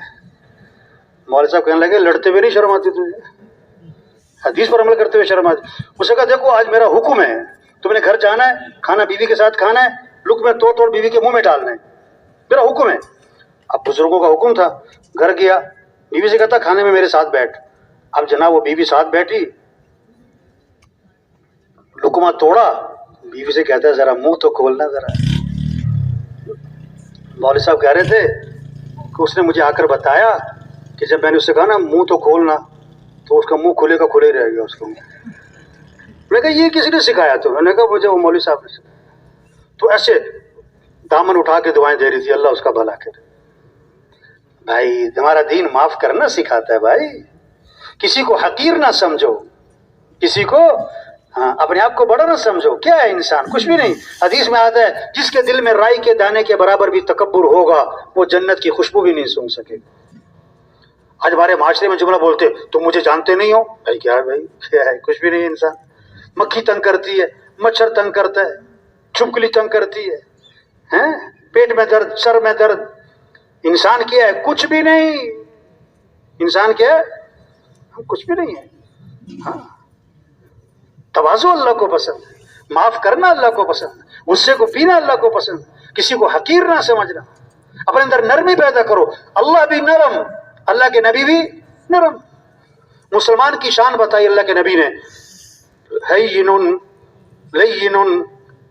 مولوی صاحب کہنے لگے لڑتے ہوئے نہیں شرم آتی تجھے؟ حدیث پر عمل کرتے ہوئے شرم آتی؟ اس نے کہا دیکھو آج میرا حکم ہے، تم نے گھر جانا ہے، کھانا بیوی کے ساتھ کھانا ہے، لقمے توڑ توڑ بیوی کے منہ میں ڈالنا ہے، میرا حکم ہے. اب بزرگوں کا حکم تھا، گھر گیا، بیوی سے کہتا کھانے میں میرے ساتھ بیٹھ. اب جناب وہ بیوی ساتھ بیٹھی، لقمہ توڑا، بیوی سے کہتا ہے ذرا منہ تو کھولنا ذرا. مولوی صاحب کہہ رہے تھے کہ اس نے مجھے آ کر بتایا کہ جب میں نے اس سے کہا نا منہ تو کھولنا، تو اس کا منہ کھلے کا کھلے ہی رہ گیا. اس کو میں نے کہا یہ کس نے سکھایا؟ تو میں نے کہا مجھے وہ مولوی صاحب نے سکھایا. تو ایسے دامن اٹھا کے دعائیں دے رہی تھی، اللہ اس کا بھلا کرے. بھائی تمہارا دین معاف کرنا سکھاتا ہے. بھائی کسی کو حقیر نہ سمجھو، کسی کو اپنے آپ کو بڑا نہ سمجھو. کیا ہے انسان؟ کچھ بھی نہیں. حدیث میں آتا ہے جس کے دل میں رائی کے دانے کے برابر بھی تکبر ہوگا وہ جنت کی خوشبو بھی نہیں سونگھ سکے. آج ہمارے معاشرے میں جملہ بولتے تم مجھے جانتے نہیں ہو. بھائی کیا ہے؟ بھائی کیا ہے؟ کچھ بھی نہیں. انسان مکھی تنگ کرتی ہے، مچھر تنگ کرتا ہے، چھپکلی تنگ کرتی ہے، پیٹ میں درد، سر میں درد. انسان کیا ہے؟ کچھ بھی نہیں. انسان کیا ہے؟ کچھ بھی نہیں ہے. تواضع اللہ کو پسند ہے، معاف کرنا اللہ کو پسند ہے، غصے کو پینا اللہ کو پسند ہے، کسی کو حقیر نہ سمجھنا. اپنے اندر نرمی پیدا کرو. اللہ بھی نرم، اللہ کے نبی بھی نرم. مسلمان کی شان بتائی اللہ کے نبی نے، ہین لین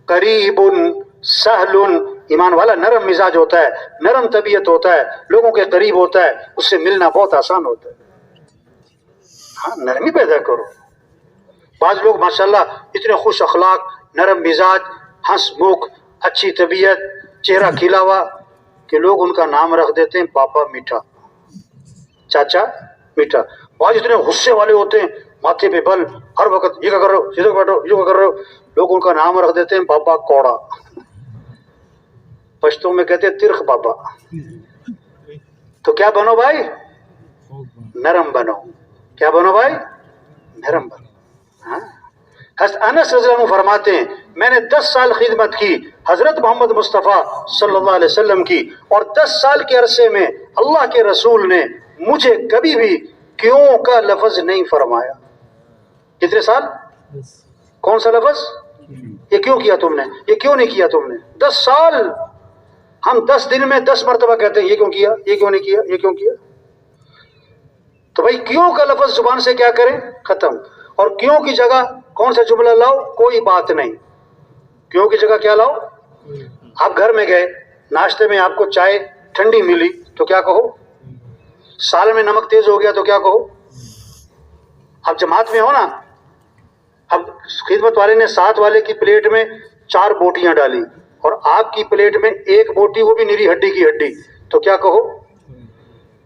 قریب سہل. ایمان والا نرم مزاج ہوتا ہے، نرم طبیعت ہوتا ہے، لوگوں کے قریب ہوتا ہے، اس سے ملنا بہت آسان ہوتا ہے. نرمی پیدا کرو. بعض لوگ ماشاءاللہ اتنے خوش اخلاق، نرم مزاج، ہنس مکھ، اچھی طبیعت، چہرہ کھلا ہوا کہ لوگ ان کا نام رکھ دیتے ہیں پاپا میٹھا، چاچا میٹھا. بعض اتنے غصے والے ہوتے ہیں، ماتھے پہ بل، ہر وقت یہ کیا کر رہے ہو، سیدھے بیٹھو، یہ کیا کر رہے ہو. لوگ ان کا نام رکھ دیتے ہیں بابا کوڑا. پشتوں میں کہتے ہیں ترخ بابا. تو کیا بنو بھائی؟ نرم بنو. کیا بنو بھائی؟ نرم بنو. حضرت انس رضی اللہ عنہ فرماتے ہیں میں نے 10 سال خدمت کی حضرت محمد مصطفیٰ صلی اللہ علیہ وسلم کی، اور 10 سال کے عرصے میں اللہ کے رسول نے مجھے کبھی بھی کیوں کا لفظ نہیں فرمایا. کتنے سال؟ کون سا لفظ؟ یہ کیوں کیا تم نے، یہ کیوں نہیں کیا تم نے. 10 سال. ہم 10 دن میں 10 مرتبہ کہتے ہیں یہ کیوں کیا، یہ کیوں نہیں کیا، یہ کیوں کیا. تو بھائی کیوں کا لفظ زبان سے کیا کریں؟ ختم. اور کیوں کی جگہ کون سا جملہ لاؤ؟ کوئی بات نہیں. کیوں کی جگہ کیا لاؤ؟ آپ گھر میں گئے، ناشتے میں آپ کو چائے ٹھنڈی ملی تو کیا کہو؟ سال میں نمک تیز ہو گیا تو کیا کہو؟ اب جماعت میں ہو نا، اب خدمت والے نے ساتھ والے کی پلیٹ میں 4 بوٹیاں ڈالی اور آپ کی پلیٹ میں 1 بوٹی، وہ بھی نیری ہڈی کی ہڈی، تو کیا کہو؟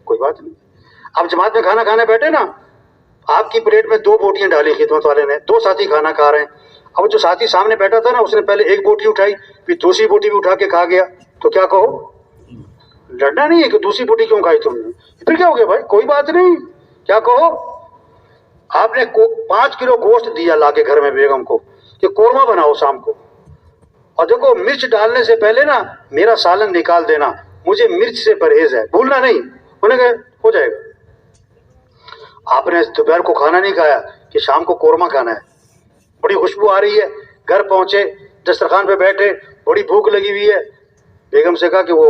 کوئی بات نہیں. اب جماعت میں کھانا کھانے بیٹھے نا، آپ کی پلیٹ میں 2 بوٹیاں ڈالی خدمت والے نے، 2 ساتھی کھانا کھا رہے ہیں. اب جو ساتھی سامنے بیٹھا تھا نا، اس نے پہلے 1 بوٹی اٹھائی، پھر دوسری بوٹی بھی اٹھا کے کھا گیا، تو کیا کہو؟ لڑنا نہیں ہے کہ دوسری بوٹی کیوں کھائی تم نے، پھر کیا ہو گیا بھائی؟ کوئی بات نہیں. کیا کہو؟ آپ نے 5 کلو گوشت دیا لا کے گھر میں بیگم کو کہ قورمہ بناؤ شام کو، اور دیکھو مرچ ڈالنے سے پہلے نا میرا سالن نکال دینا، مجھے مرچ سے پرہیز ہے، بھولنا نہیں۔ انہوں نے کہا ہو جائے گا۔ آپ نے دوپہر کو کھانا نہیں کھایا کہ شام کو قورمہ کھانا ہے، بڑی خوشبو آ رہی ہے، گھر پہنچے دسترخوان پہ بیٹھے، بڑی بھوک لگی ہوئی ہے، بیگم سے کہا کہ وہ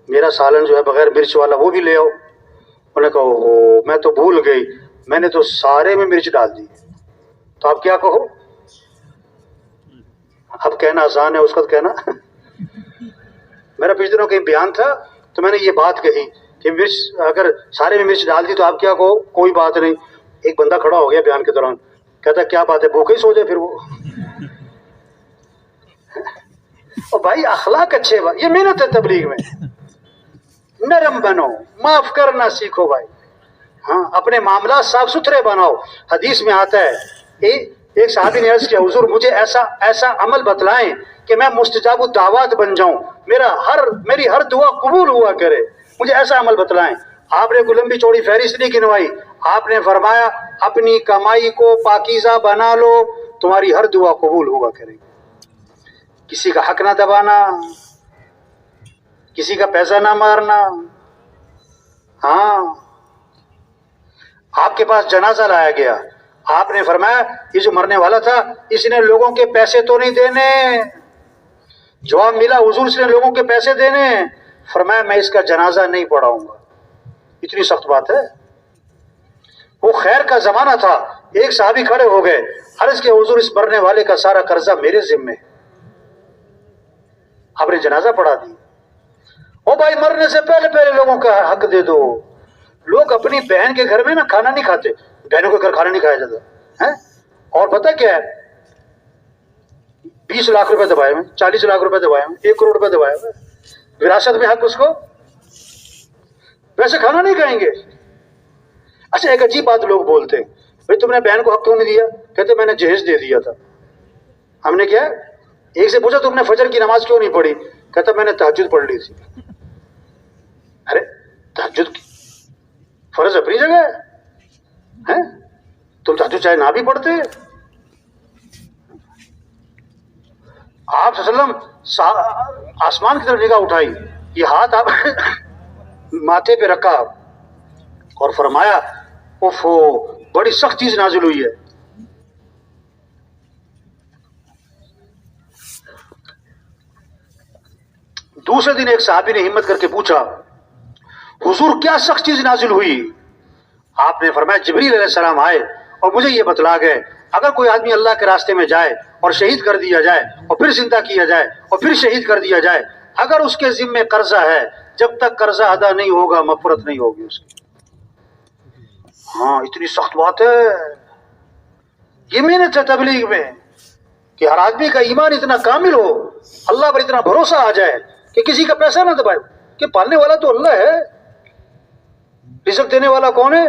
میرا سالن جو ہے بغیر مرچ والا وہ بھی لے آؤ۔ انہوں نے کہا اوہ میں تو بھول گئی، میں نے تو سارے میں مرچ ڈال دی۔ تو آپ کیا کہو؟ اب کہنا آسان ہے، اس وقت کہنا میرا پچھلے دنوں کہیں بیان تھا تو میں نے یہ بات کہی کہ مرچ اگر سارے میں مرچ ڈال دی تو آپ کیا کہو؟ کوئی بات نہیں۔ ایک بندہ کھڑا ہو گیا بیان کے دوران، کہتا کیا بات ہے، بھوکے ہی سو جائے پھر وہ اور بھائی اخلاق اچھے، یہ محنت ہے تبلیغ میں، نرم بنو، معاف کرنا سیکھو بھائی، ہاں اپنے معاملات صاف ستھرے بناؤ۔ حدیث میں آتا ہے ایک صحابی نے عرض کیا حضور مجھے ایسا عمل بتلائیں کہ میں مستجاب الدعوات بن جاؤں، میری ہر دعا قبول ہوا کرے، مجھے ایسا عمل بتلائیں۔ آپ نے کوئی لمبی چوڑی فہرست نہیں گنوائی، آپ نے فرمایا اپنی کمائی کو پاکیزہ بنا لو، تمہاری ہر دعا قبول ہوا کرے۔ کسی کا حق نہ دبانا، کسی کا پیسہ نہ مارنا۔ ہاں آپ کے پاس جنازہ لایا گیا، آپ نے فرمایا یہ جو مرنے والا تھا اس نے لوگوں کے پیسے تو نہیں دینے؟ جواب ملا حضور اس نے لوگوں کے پیسے دینے۔ فرمایا میں اس کا جنازہ نہیں پڑھاؤں گا۔ اتنی سخت بات ہے۔ وہ خیر کا زمانہ تھا، ایک صحابی کھڑے ہو گئے، عرض کہ حضور اس مرنے والے کا سارا قرضہ میرے ذمے ہے، آپ نے جنازہ پڑھا دی۔ او بھائی مرنے سے پہلے لوگوں کا حق دے دو۔ لوگ اپنی بہن کے گھر میں نا کھانا نہیں کھاتے، بہنوں کے گھر کھانا نہیں کھایا جاتا ہے۔ اور پتہ کیا ہے، 20 لاکھ روپے دبائے ہوئے، 40 لاکھ روپے دبائے ہوئے، 1 کروڑ روپے دبائے ہوئے، وراثت میں حق اس کو، ویسے کھانا نہیں کھائیں گے۔ اچھا ایک عجیب بات لوگ بولتے ہیں، بھائی تم نے بہن کو حق کیوں نہیں دیا؟ کہتے میں نے جہیز دے دیا تھا۔ ہم نے کیا؟ ایک سے پوچھا تم نے فجر کی نماز کیوں نہیں پڑھی؟ کہتا میں نے تہجد پڑھ لی تھی۔ ارے تہجد فرض اپنی جگہ ہے، تم تہجد چاہے نہ بھی پڑھتے۔ آپ صلی اللہ علیہ وسلم آسمان کی طرف نگاہ اٹھائی، یہ ہاتھ آپ ماتھے پہ رکھا اور فرمایا اوفو بڑی سخت چیز نازل ہوئی ہے۔ دوسرے دن ایک صحابی نے ہمت کر کے پوچھا حضور کیا سخت چیز نازل ہوئی؟ آپ نے فرمایا جبریل علیہ السلام آئے اور مجھے یہ بتلا گئے اگر کوئی آدمی اللہ کے راستے میں جائے اور شہید کر دیا جائے اور پھر زندہ کیا جائے اور پھر شہید کر دیا جائے، اگر اس کے ذمے قرضہ ہے، جب تک قرضہ ادا نہیں ہوگا مغفرت نہیں ہوگی اس کی۔ ہاں اتنی سخت بات ہے، یہ محنت ہے تبلیغ میں کہ ہر آدمی کا ایمان اتنا کامل ہو، اللہ پر اتنا بھروسہ آ جائے کہ کسی کا پیسہ نہ دبائے، کہ پالنے والا تو اللہ ہے، رزق دینے والا کون ہے؟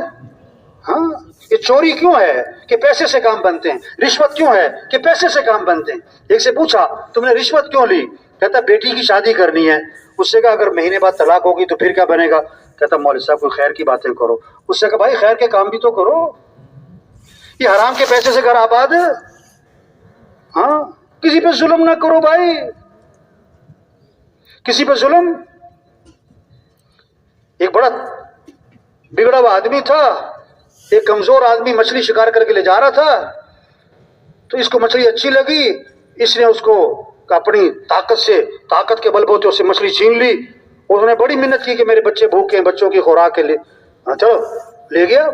ہاں یہ چوری کیوں ہے کہ پیسے سے کام بنتے ہیں، رشوت کیوں ہے کہ پیسے سے کام بنتے ہیں۔ ایک سے پوچھا تم نے رشوت کیوں لی؟ کہتا بیٹی کی شادی کرنی ہے۔ اس سے کہا اگر مہینے بعد طلاق ہوگی تو پھر کیا بنے گا؟ کہتا مولوی صاحب کوئی خیر کی باتیں کرو۔ اس سے کہا بھائی خیر کے کام بھی تو کرو، یہ حرام کے پیسے سے گھر آباد ہے۔ ہاں کسی پہ ظلم نہ کرو بھائی، کسی پہ ظلم۔ ایک بڑا بگڑا ہوا آدمی تھا، ایک کمزور آدمی مچھلی شکار کر کے لے جا رہا تھا، تو اس کو مچھلی اچھی لگی، اس نے اس کو اپنی طاقت کے بل بوتے اس سے مچھلی چھین لی۔ اس نے بڑی محنت کی کہ میرے بچے بھوکے ہیں، بچوں کی خوراک کے لیے، چلو لے گیا،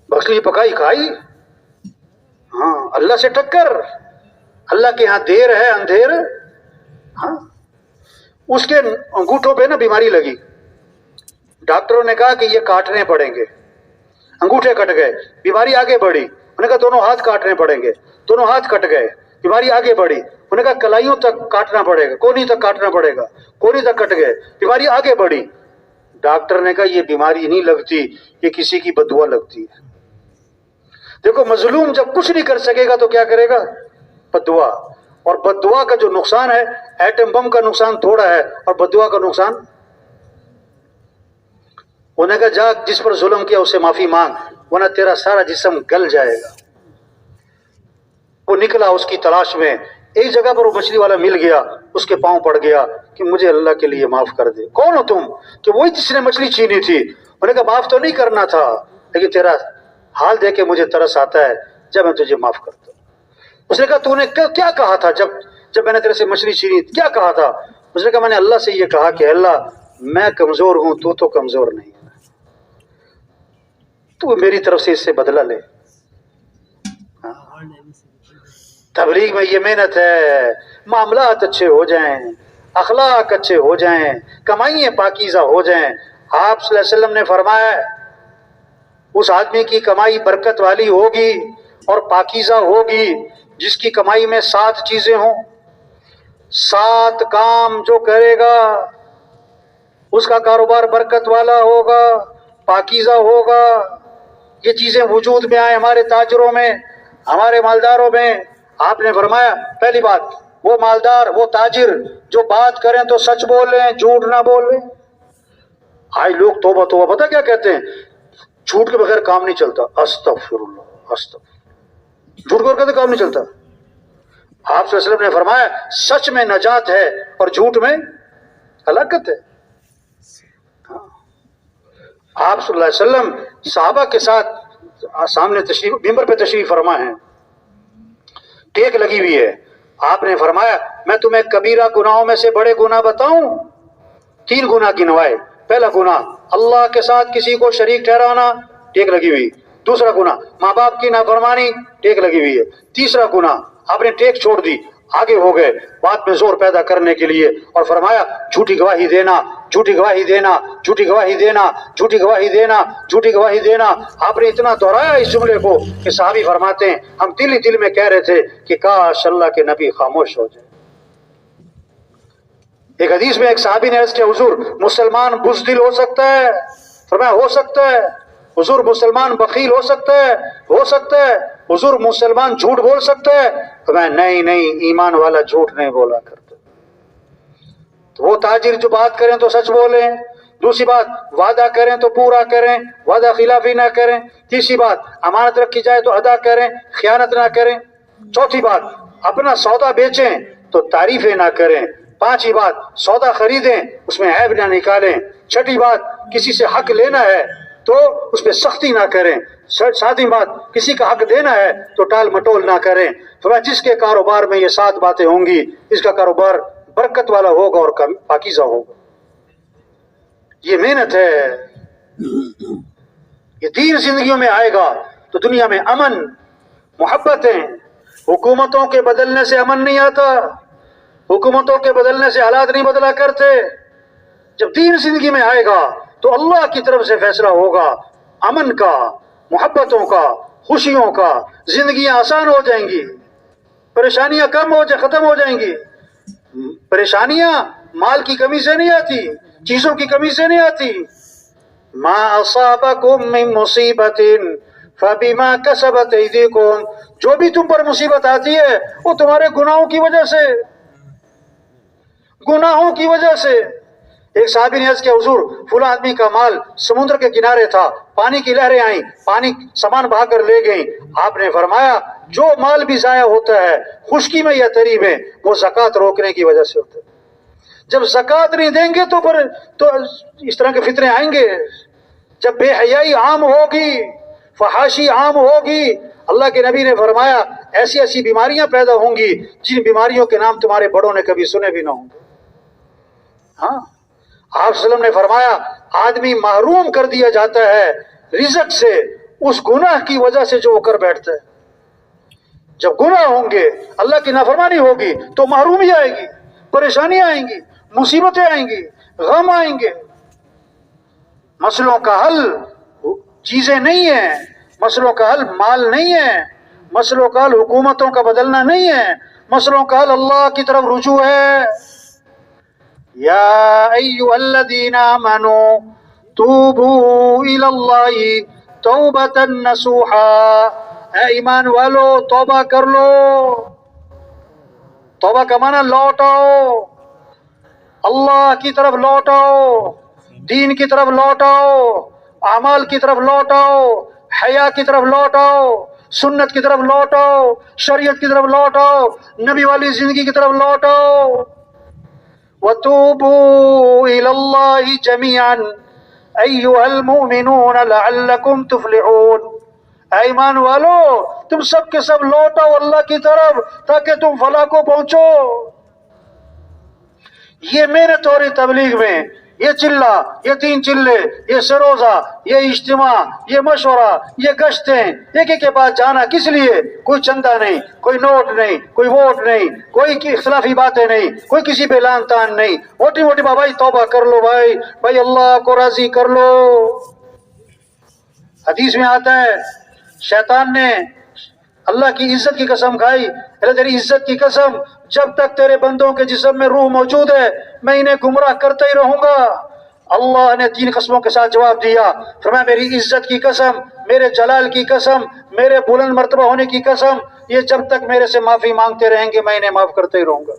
مچھلی پکائی کھائی۔ ہاں اللہ سے ٹکر، اللہ کے ہاں دیر ہے اندھیر۔ ہاں اس کے انگوٹھوں پہ نا بیماری لگی، ڈاکٹروں نے کہا کہ یہ کاٹنے پڑیں گے، انگوٹھے کٹ گئے، بیماری آگے بڑھی، انہوں نے کہا دونوں ہاتھ کاٹنے پڑیں گے، دونوں ہاتھ کٹ گئے، بیماری آگے بڑھی، انہوں نے کہا کلائیوں تک کاٹنا پڑے گا، کونی تک کاٹنا پڑے گا، کونی تک کٹ گئے، بیماری آگے بڑھی۔ ڈاکٹر نے کہا یہ بیماری نہیں لگتی، یہ کسی کی بددعا لگتی ہے۔ دیکھو مظلوم جب کچھ نہیں کر سکے گا تو کیا کرے گا؟ بددعا۔ اور بددعا کا جو نقصان ہے، ایٹم بم کا نقصان تھوڑا ہے اور بددعا کا نقصان، انہوں نے کہا جا جس پر ظلم کیا اس سے معافی مانگ ورنہ تیرا سارا جسم گل جائے گا۔ وہ نکلا اس کی تلاش میں، ایک جگہ پر وہ مچھلی والا مل گیا، اس کے پاؤں پڑ گیا کہ مجھے اللہ کے لیے معاف کر دے۔ کون ہو تم؟ کہ وہی جس نے مچھلی چھینی تھی۔ انہوں نے کہا معاف تو نہیں کرنا تھا، لیکن تیرا حال دیکھ کے مجھے ترس آتا ہے، جب میں تجھے معاف کرتا ہوں۔ اس نے کہا تو نے کیا کہا تھا جب میں نے تیرے سے مچھلی چھینی، کیا کہا تھا؟ اس نے کہا میں نے اللہ سے یہ کہا کہ اللہ میں کمزور ہوں، تو کمزور نہیں ہے، تو میری طرف سے اس سے بدلہ لے۔ تبلیغ میں یہ محنت ہے، معاملات اچھے ہو جائیں، اخلاق اچھے ہو جائیں، کمائیاں پاکیزہ ہو جائیں۔ آپ صلی اللہ علیہ وسلم نے فرمایا اس آدمی کی کمائی برکت والی ہوگی اور پاکیزہ ہوگی جس کی کمائی میں 7 چیزیں ہوں۔ 7 کام جو کرے گا اس کا کاروبار برکت والا ہوگا، پاکیزہ ہوگا۔ یہ چیزیں وجود میں آئیں ہمارے تاجروں میں، ہمارے مالداروں میں۔ آپ نے فرمایا پہلی بات، وہ مالدار، وہ تاجر جو بات کریں تو سچ بولیں، جھوٹ نہ بولیں۔ آج لوگ توبہ توبہ پتہ کیا کہتے ہیں؟ جھوٹ کے بغیر کام نہیں چلتا۔ استغفر اللہ، استغفر، جھوٹ کے بغیر کام نہیں چلتا۔ آپ صلی اللہ علیہ وسلم نے فرمایا سچ میں نجات ہے اور جھوٹ میں ہلاکت ہے۔ آپ صلی اللہ علیہ وسلم صحابہ کے ساتھ سامنے ممبر پہ تشریف فرما ہے، ٹیک لگی ہوئی ہے۔ آپ نے فرمایا میں تمہیں کبیرہ گناہوں میں سے بڑے گناہ بتاؤں؟ 3 گناہ گنوائے۔ پہلا گناہ اللہ کے ساتھ کسی کو شریک ٹھہرانا، ٹیک لگی ہوئی۔ دوسرا گناہ ماں باپ کی نافرمانی، ٹیک لگی ہوئی ہے۔ تیسرا گناہ آپ نے ٹیک چھوڑ دی، آگے ہو گئے بات میں زور پیدا کرنے کے لیے، اور فرمایا جھوٹی گواہی دینا، جھوٹی گواہی دینا، جھوٹی گواہی دینا، جھوٹی گواہی دینا، جھوٹی گواہی دینا۔ آپ نے اتنا دہرایا اس جملے کو کہ صحابی فرماتے ہیں ہم دل ہی دل میں کہہ رہے تھے کہ کاش اللہ کے نبی خاموش ہو جائے۔ ایک حدیث میں ایک صحابی نے عرض کیا حضور مسلمان بزدل ہو سکتا ہے؟ فرمایا ہو سکتا ہے۔ حضور مسلمان بخیل ہو سکتا ہے؟ ہو سکتا ہے۔ حضور مسلمان جھوٹ بول سکتا ہے؟ فرمایا نہیں، ایمان والا جھوٹ نہیں بولا کرتا۔ تو وہ تاجر جو بات کریں تو سچ بولیں، دوسری بات وعدہ کریں تو پورا کریں، وعدہ خلافی نہ کریں، تیسری بات امانت رکھی جائے تو ادا کریں، خیانت نہ کریں، چوتھی بات اپنا سودا بیچیں تو تعریفیں نہ کریں، پانچویں بات سودا خریدیں اس میں عیب نہ نکالیں، چھٹی بات کسی سے حق لینا ہے تو اس پہ سختی نہ کریں، ساتویں بات کسی کا حق دینا ہے تو ٹال مٹول نہ کریں۔ فرمایا جس کے کاروبار میں یہ 7 باتیں ہوں گی اس کا کاروبار برکت والا ہوگا اور پاکیزہ ہوگا۔ یہ محنت ہے، یہ دین زندگیوں میں آئے گا تو دنیا میں امن، محبتیں۔ حکومتوں کے بدلنے سے امن نہیں آتا، حکومتوں کے بدلنے سے حالات نہیں بدلا کرتے۔ جب دین زندگی میں آئے گا تو اللہ کی طرف سے فیصلہ ہوگا، امن کا، محبتوں کا، خوشیوں کا، زندگیاں آسان ہو جائیں گی، پریشانیاں ختم ہو جائیں گی۔ پریشانیاں مال کی کمی سے نہیں آتی، چیزوں کی کمی سے نہیں آتی۔ ما اصابکم من مصیبت فبما کسبت ایدیکم، جو بھی تم پر مصیبت آتی ہے وہ تمہارے گناہوں کی وجہ سے، گناہوں کی وجہ سے۔ ایک صحابی نے عرض کیا حضور فلاں آدمی کا مال سمندر کے کنارے تھا، پانی کی لہریں آئیں، پانی سامان بہا کر لے گئیں۔ آپ نے فرمایا جو مال بھی ضائع ہوتا ہے خشکی میں یا تری میں وہ زکوٰۃ روکنے کی وجہ سے ہوتا ہے۔ جب زکوٰۃ نہیں دیں گے تو اس طرح کے فتنے آئیں گے۔ جب بے حیائی عام ہوگی، فحاشی عام ہوگی، اللہ کے نبی نے فرمایا ایسی ایسی بیماریاں پیدا ہوں گی جن بیماریوں کے نام تمہارے بڑوں نے کبھی سنے بھی نہ ہوں گے۔ ہاں، آپ صلی اللہ علیہ وسلم نے فرمایا آدمی محروم کر دیا جاتا ہے رزق سے اس گناہ کی وجہ سے جو وہ کر بیٹھتا ہے۔ جب گناہ ہوں گے، اللہ کی نافرمانی ہوگی تو محرومی آئے گی، پریشانیاں آئیں گی، مصیبتیں آئیں گی، غم آئیں گے۔ مسئلوں کا حل چیزیں نہیں ہیں، مسئلوں کا حل مال نہیں ہے، مسئلوں کا حل حکومتوں کا بدلنا نہیں ہے، مسئلوں کا حل اللہ کی طرف رجوع ہے۔ یا ایھا الذین آمنوا توبوا الی اللہ توبۃ نصوحا، اے ایمان والو توبہ کر لو۔ توبہ کا معنی لوٹ آؤ، اللہ کی طرف لوٹ آؤ، دین کی طرف لوٹ آؤ، اعمال کی طرف لوٹ آؤ، حیا کی طرف لوٹ آؤ، سنت کی طرف لوٹ آؤ، شریعت کی طرف لوٹ آؤ، نبی والی زندگی کی طرف لوٹ آؤ۔ وَتُوبُوا إِلَى اللَّهِ جَمِيعًا أَيُّهَا الْمُؤْمِنُونَ لَعَلَّكُمْ تُفْلِحُونَ۔ اے ایمان والو، تم سب کے سب لوٹ آؤ اللہ کی طرف تاکہ تم فلاح کو پہنچو۔ یہ محنت ہو رہی تبلیغ میں، یہ چلہ، یہ 3 چلے، یہ سروزہ، یہ اجتماع، یہ مشورہ، یہ گشتیں، ایک ایک کے پاس جانا کس لیے؟ کوئی چندہ نہیں، کوئی نوٹ نہیں، کوئی ووٹ نہیں، کوئی اختلافی باتیں نہیں، کوئی کسی پہ لان تان نہیں، موٹی موٹی بھائی توبہ کر لو، بھائی اللہ کو راضی کر لو۔ حدیث میں آتا ہے شیطان نے اللہ کی عزت کی قسم کھائی، اللہ تیری عزت کی قسم، جب تک تیرے بندوں کے جسم میں روح موجود ہے میں انہیں گمراہ کرتا ہی رہوں گا۔ اللہ نے 3 قسموں کے ساتھ جواب دیا، فرمایا میری عزت کی قسم، میرے جلال کی قسم، میرے بلند مرتبہ ہونے کی قسم، یہ جب تک میرے سے معافی مانگتے رہیں گے میں انہیں معاف کرتا ہی رہوں گا۔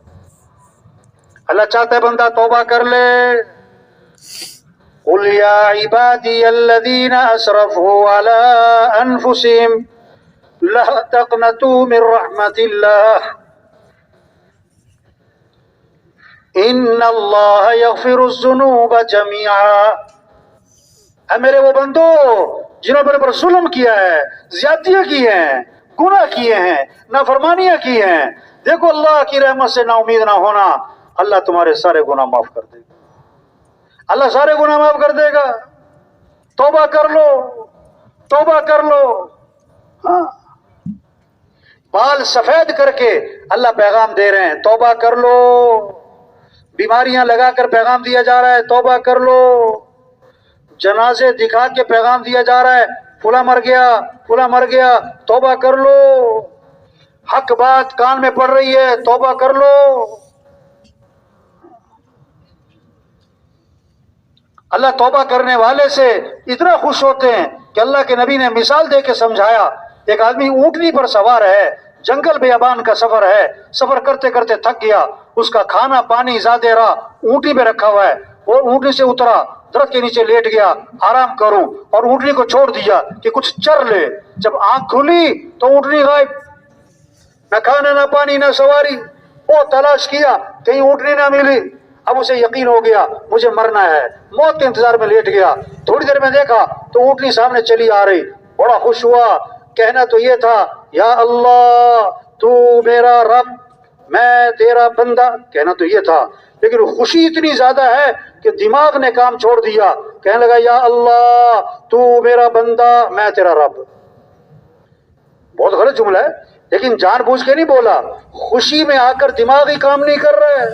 اللہ چاہتا ہے بندہ توبہ کر لے۔ قُلْ يَا عِبَادِيَ الَّذِينَ أَسْرَفُوا عَلَىٰ أَنفُسِهِمْ لَا تَقْنَطُوا مِن رَحْمَتِ اللَّهِ إِنَّ اللَّهَ يَغْفِرُ الذُّنُوبَ جَمِيعًا۔ اے میرے وہ بندو جنہوں نے پر ظلم کیا ہے، زیادتیاں کی ہیں، گناہ کیے ہیں، نافرمانیاں کی ہیں، دیکھو اللہ کی رحمت سے نا امید نہ ہونا، اللہ تمہارے سارے گناہ معاف کر دے گا، اللہ سارے گناہ معاف کر دے گا۔ توبہ کر لو، توبہ کر لو۔ ہاں، بال سفید کر کے اللہ پیغام دے رہے ہیں، توبہ کر لو۔ بیماریاں لگا کر پیغام دیا جا رہا ہے، توبہ کر لو۔ جنازے دکھا کے پیغام دیا جا رہا ہے، فلاں مر گیا، فلاں مر گیا، توبہ کر لو۔ حق بات کان میں پڑ رہی ہے، توبہ کر لو۔ اللہ توبہ کرنے والے سے اتنا خوش ہوتے ہیں کہ اللہ کے نبی نے مثال دے کے سمجھایا، ایک آدمی اونٹنی پر سوار ہے، جنگل بیابان کا سفر ہے، سفر کرتے کرتے تھک گیا، اس کا کھانا پانی زیادہ رہا، اونٹنی پہ رکھا ہوا ہے، وہ اونٹنی سے اترا، درخت کے نیچے لیٹ گیا آرام کروں، اور اونٹنی کو چھوڑ دیا کہ کچھ چر لے۔ جب آنکھ کھلی تو اونٹنی غائب، نہ کھانا نہ پانی نہ سواری۔ وہ تلاش کیا کہیں اونٹنی نہ ملی، اب اسے یقین ہو گیا مجھے مرنا ہے، موت کے انتظار میں لیٹ گیا۔ تھوڑی دیر میں دیکھا تو اونٹنی سامنے چلی آ رہی، بڑا خوش ہوا، کہنا تو یہ تھا یا اللہ تو میرا رب میں تیرا بندہ، کہنا تو یہ تھا، لیکن خوشی اتنی زیادہ ہے کہ دماغ نے کام چھوڑ دیا، کہنے لگا یا اللہ تو میرا بندہ میں تیرا رب۔ بہت غلط جملہ ہے، لیکن جان بوجھ کے نہیں بولا، خوشی میں آ کر دماغ ہی کام نہیں کر رہا ہے۔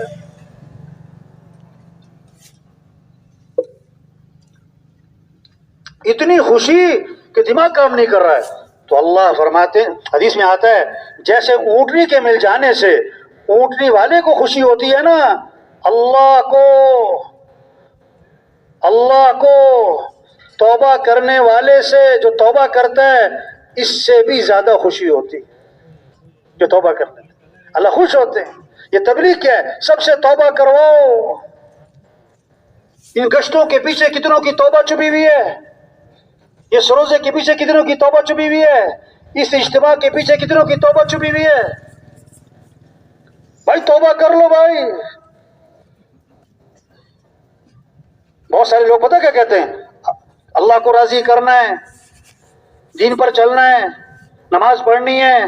اتنی خوشی کہ دماغ کام نہیں کر رہا ہے، تو اللہ فرماتے ہیں، حدیث میں آتا ہے جیسے اونٹنی کے مل جانے سے اونٹنی والے کو خوشی ہوتی ہے نا، اللہ کو توبہ کرنے والے سے جو توبہ کرتا ہے اس سے بھی زیادہ خوشی ہوتی ہے جو توبہ کرتا ہے، اللہ خوش ہوتے ہیں۔ یہ تبلیغ کیا ہے؟ سب سے توبہ کرواؤ۔ ان گشتوں کے پیچھے کتنوں کی توبہ چھپی ہوئی ہے، یہ سروزے کے پیچھے کتنوں کی توبہ چھپی ہوئی ہے، اس اجتماع کے پیچھے کتنوں کی توبہ چھپی ہوئی ہے۔ بھائی توبہ کر لو بھائی۔ بہت سارے لوگ پتہ کیا کہتے ہیں، اللہ کو راضی کرنا ہے، دین پر چلنا ہے، نماز پڑھنی ہے،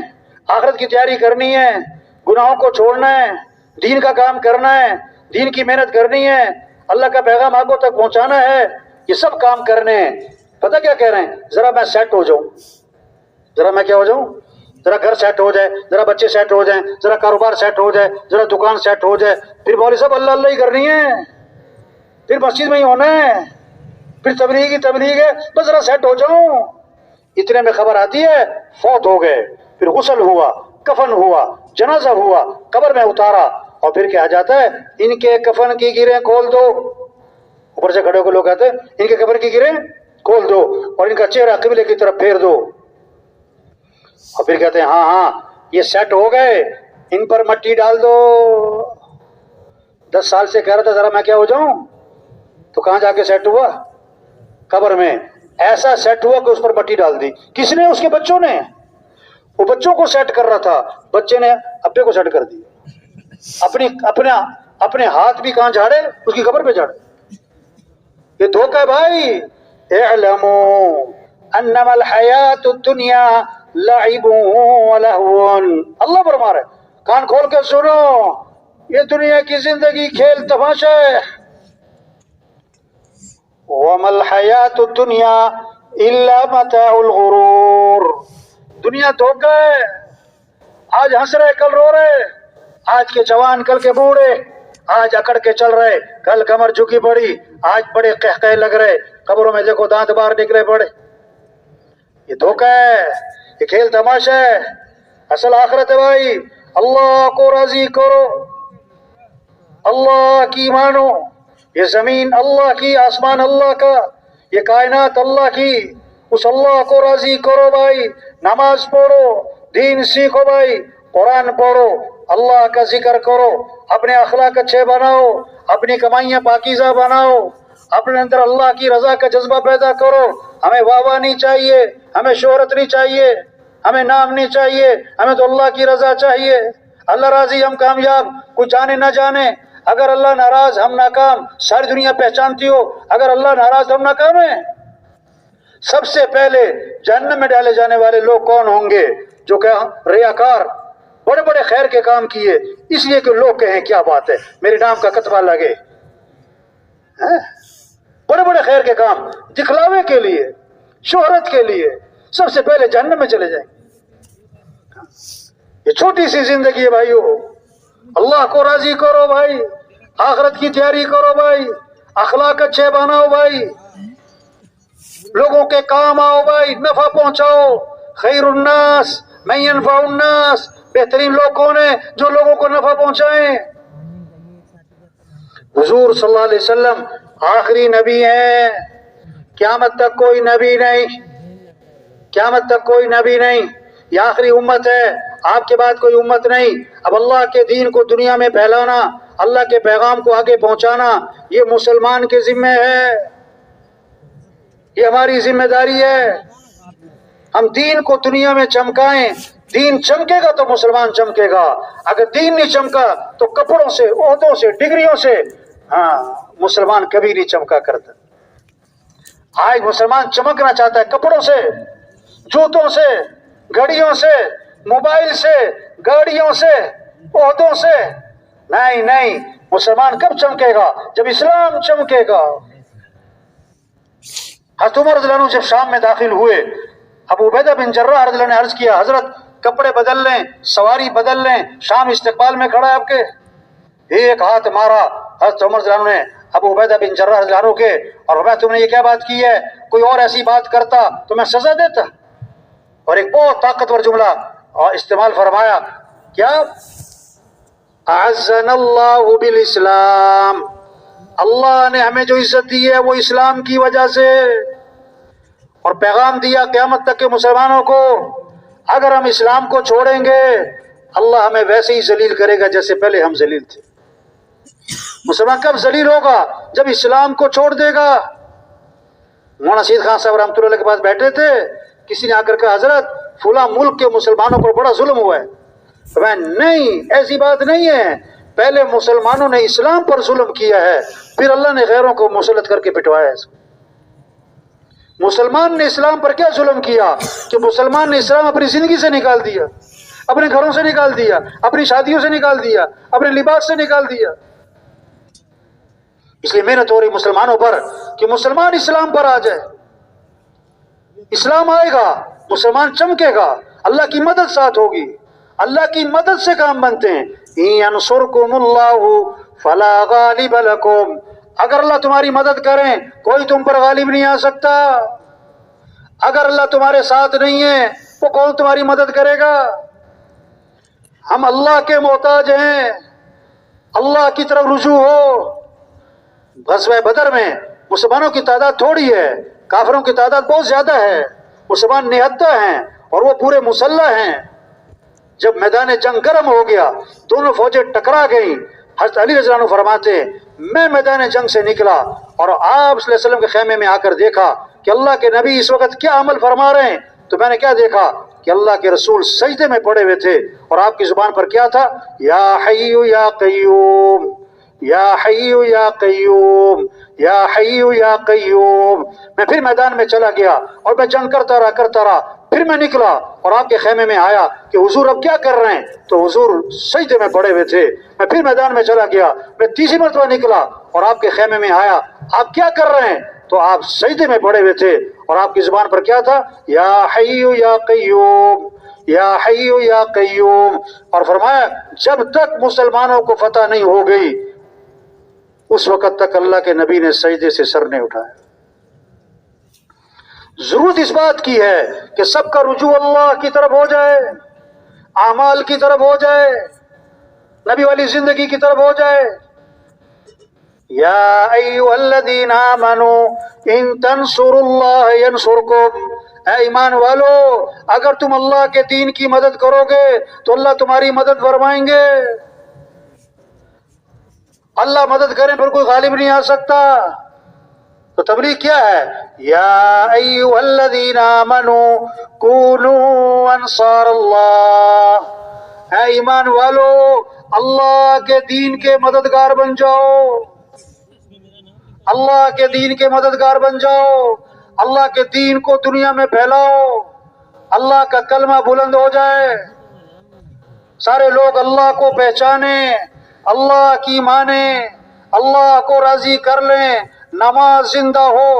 آخرت کی تیاری کرنی ہے، گناہوں کو چھوڑنا ہے، دین کا کام کرنا ہے، دین کی محنت کرنی ہے، اللہ کا پیغام آگوں تک پہنچانا ہے، یہ سب کام کرنے ہیں۔ پتہ کیا کہہ رہے ہیں، ذرا میں سیٹ ہو جاؤں، ذرا میں کیا ہو جاؤں، ذرا گھر سیٹ ہو جائے، ذرا بچے سیٹ ہو جائیں، ذرا کاروبار سیٹ ہو جائے، ذرا دکان سیٹ ہو جائے، پھر مولوی صاحب اللہ اللہ ہی کرنی ہے، پھر مسجد میں ہی ہونا ہے، پھر تبلیغ ہے، بس ذرا سیٹ ہو جاؤں۔ اتنے میں خبر آتی ہے فوت ہو گئے، پھر غسل ہوا، کفن ہوا، جنازہ ہوا، قبر میں اتارا، اور پھر کیا جاتا ہے ان کے کفن کی گرہیں کھول دو۔ اوپر سے کھڑے ہو کے لوگ کہتے ہیں ان کے کفن کی گرہیں کھول دو اور ان کا چہرہ قبلے کی طرف پھیر دو، اور پھر کہتے ہیں ہاں یہ سیٹ ہو گئے، ان پر مٹی ڈال دو۔ 10 سال سے کہہ رہا تھا ذرا میں کیا ہو جاؤں، تو کہاں جا کے سیٹ ہوا؟ قبر میں۔ ایسا سیٹ ہوا کہ اس پر مٹی ڈال دی. کس نے؟ اس کے بچوں نے. وہ بچوں کو سیٹ کر رہا تھا، بچے نے ابے کو سیٹ کر دیا. اپنے ہاتھ بھی کہاں جھاڑے؟ اس کی قبر پہ جھاڑے. یہ دھوکہ ہے بھائی. اعلموا انما الحیات الدنیا لعب ولہو. اللہ فرما رہا ہے، کان کھول کے سنو، یہ دنیا کی زندگی کھیل تماشا ہے. وما الحیات الدنیا الا متاع الغرور. دنیا دھوکہ ہے. آج ہنس رہے کل رو رہے، آج کے جوان کل کے بوڑھے، آج اکڑ کے چل رہے کل کمر جھکی پڑی، آج بڑے قہقہے لگ رہے، قبروں میں دیکھو دانت باہر نکلے پڑے. یہ دھوکہ ہے، یہ کھیل تماشا ہے. اصل آخرت ہے بھائی. اللہ کو راضی کرو، اللہ کی مانو. یہ زمین اللہ کی، آسمان اللہ کا، یہ کائنات اللہ کی. اس اللہ کو راضی کرو بھائی. نماز پڑھو، دین سیکھو بھائی، قرآن پڑھو، اللہ کا ذکر کرو، اپنے اخلاق اچھے بناؤ، اپنی کمائیاں پاکیزہ بناؤ، اپنے اندر اللہ کی رضا کا جذبہ پیدا کرو. ہمیں واہ نہیں چاہیے، ہمیں شہرت نہیں چاہیے، ہمیں نام نہیں چاہیے، ہمیں تو اللہ کی رضا چاہیے. اللہ راضی ہم کامیاب، کوئی جانے نہ جانے. اگر اللہ ناراض ہم ناکام. ساری دنیا پہچانتی ہو اگر اللہ ناراض ہم ناکام ہیں. سب سے پہلے جہنم میں ڈالے جانے والے لوگ کون ہوں گے؟ جو کہ ریاکار، بڑے بڑے خیر کے کام کیے اس لیے کہ لوگ کہیں کیا بات ہے میرے نام کا کتبہ لگے. بڑے بڑے خیر کے کام دکھلاوے کے لیے، شہرت کے لیے، سب سے پہلے جہنم میں چلے جائیں. یہ چھوٹی سی زندگی ہے بھائیو. اللہ کو راضی کرو بھائی، آخرت کی تیاری کرو بھائی، اخلاق اچھے بناؤ بھائی، لوگوں کے کام آؤ بھائی، نفع پہنچاؤ. خیر الناس من ينفع الناس. بہترین لوگ کون ہیں؟ جو لوگوں کو نفع پہنچائیں. حضور صلی اللہ علیہ وسلم آخری نبی ہیں. قیامت تک کوئی نبی نہیں، قیامت تک کوئی نبی نہیں. یہ آخری امت ہے، آپ کے بعد کوئی امت نہیں. اب اللہ کے دین کو دنیا میں پھیلانا، اللہ کے پیغام کو آگے پہنچانا یہ مسلمان کے ذمہ ہے، یہ ہماری ذمہ داری ہے. ہم دین کو دنیا میں چمکائیں. دین چمکے گا تو مسلمان چمکے گا. اگر دین نہیں چمکا تو کپڑوں سے، عہدوں سے، ڈگریوں سے مسلمان کبھی نہیں چمکا کرتا. آج مسلمان چمکنا چاہتا ہے کپڑوں سے، جوتوں سے، گھڑیوں سے، موبائل سے، گاڑیوں سے، عہدوں سے. نہیں نہیں، مسلمان کب چمکے گا؟ جب اسلام چمکے گا. حضرت عمر رضی اللہ عنہ جب شام میں داخل ہوئے، ابو عبیدہ بن جراح رضی اللہ عنہ نے عرض کیا حضرت کپڑے بدل لیں، سواری بدل لیں، شام استقبال میں کھڑا ہے آپ کے. ایک ہاتھ مارا حضرت عمر رضی اللہ عنہ نے ابو عبیدہ بن جراح رضی اللہ عنہ کے، اور فرمایا تم نے یہ کیا بات کی ہے؟ کوئی اور ایسی بات کرتا تو میں سزا دیتا. اور ایک بہت طاقتور جملہ استعمال فرمایا، کیا؟ اعزنا اللہ بالاسلام. اللہ نے ہمیں جو عزت دی ہے وہ اسلام کی وجہ سے، اور پیغام دیا قیامت تک کے مسلمانوں کو اگر ہم اسلام کو چھوڑیں گے اللہ ہمیں ویسے ہی ذلیل کرے گا جیسے پہلے ہم ذلیل تھے. مسلمان کب ذلیل ہوگا؟ جب اسلام کو چھوڑ دے گا. مولانا سید خان صاحب رحمۃ اللہ علیہ کے پاس بیٹھے تھے، کسی نے آ کر کہا حضرت فلاں ملک کے مسلمانوں پر بڑا ظلم ہوا ہے. میں نہیں، ایسی بات نہیں ہے. پہلے مسلمانوں نے اسلام پر ظلم کیا ہے، پھر اللہ نے غیروں کو مسلط کر کے پٹوایا ہے. مسلمان نے اسلام پر کیا ظلم کیا کہ مسلمان نے اسلام اپنی زندگی سے نکال دیا، اپنے گھروں سے نکال دیا، اپنی شادیوں سے نکال دیا، اپنے لباس سے نکال دیا. اس لیے محنت ہو رہی مسلمانوں پر کہ مسلمان اسلام پر آ جائے. اسلام آئے گا مسلمان چمکے گا، اللہ کی مدد ساتھ ہوگی. اللہ کی مدد سے کام بنتے ہیں. يَنْصُرْكُمُ اللَّهُ فَلَا غَالِبَ لَكُمْ. اگر اللہ تمہاری مدد کریں کوئی تم پر غالب نہیں آ سکتا. اگر اللہ تمہارے ساتھ نہیں ہے وہ کون تمہاری مدد کرے گا؟ ہم اللہ کے محتاج ہیں، اللہ کی طرف رجوع ہو. غزوہ بدر میں مسلمانوں کی تعداد تھوڑی ہے، کافروں کی تعداد بہت زیادہ ہے. مسلمان نہتہ ہیں اور وہ پورے مسلح ہیں. جب میدان جنگ گرم ہو گیا، دونوں فوجیں ٹکرا گئیں. حضرت علی رضی اللہ عنہ فرماتے ہیں میں میدان جنگ سے نکلا اور آپ صلی اللہ علیہ وسلم کے خیمے میں آ کر دیکھا کہ اللہ کے نبی اس وقت کیا عمل فرما رہے ہیں، تو میں نے کیا دیکھا کہ اللہ کے رسول سجدے میں پڑے ہوئے تھے اور آپ کی زبان پر کیا تھا، یا حی یا قیوم، یا حی یا قیوم، یا حی یا قیوم۔ میں پھر میدان میں چلا گیا اور میں جنگ کرتا رہا، پھر میں نکلا اور آپ کے خیمے میں آیا کہ حضور اب کیا کر رہے ہیں، تو حضور سجدے میں پڑے ہوئے تھے۔ میں پھر میدان میں چلا گیا، میں تیسری مرتبہ نکلا اور آپ کے خیمے میں آیا، آپ کیا کر رہے ہیں، تو آپ سجدے میں پڑے ہوئے تھے اور آپ کی زبان پر کیا تھا، یا حی یا قیوم، یا حی یا قیوم۔ اور فرمایا جب تک مسلمانوں کو فتح نہیں ہو گئی اس وقت تک اللہ کے نبی نے سجدے سے سر نہیں اٹھایا۔ ضرورت اس بات کی ہے کہ سب کا رجوع اللہ کی طرف ہو جائے، اعمال کی طرف ہو جائے، نبی والی زندگی کی طرف ہو جائے۔ یا ایھا الذین آمنوا ان تنصروا اللہ ینصرکم، اے ایمان والو اگر تم اللہ کے دین کی مدد کرو گے تو اللہ تمہاری مدد فرمائیں گے۔ اللہ مدد کریں پھر کوئی غالب نہیں آ سکتا۔ تو تبلیغ کیا ہے، یا ایھا الذین آمنوا کونوا انصار اللہ، اے ایمان والو اللہ کے دین کے مددگار بن جاؤ، اللہ کے دین کے مددگار بن جاؤ، اللہ کے دین کو دنیا میں پھیلاؤ، اللہ کا کلمہ بلند ہو جائے، سارے لوگ اللہ کو پہچانیں، اللہ کی مانیں، اللہ کو راضی کر لیں، نماز زندہ ہو،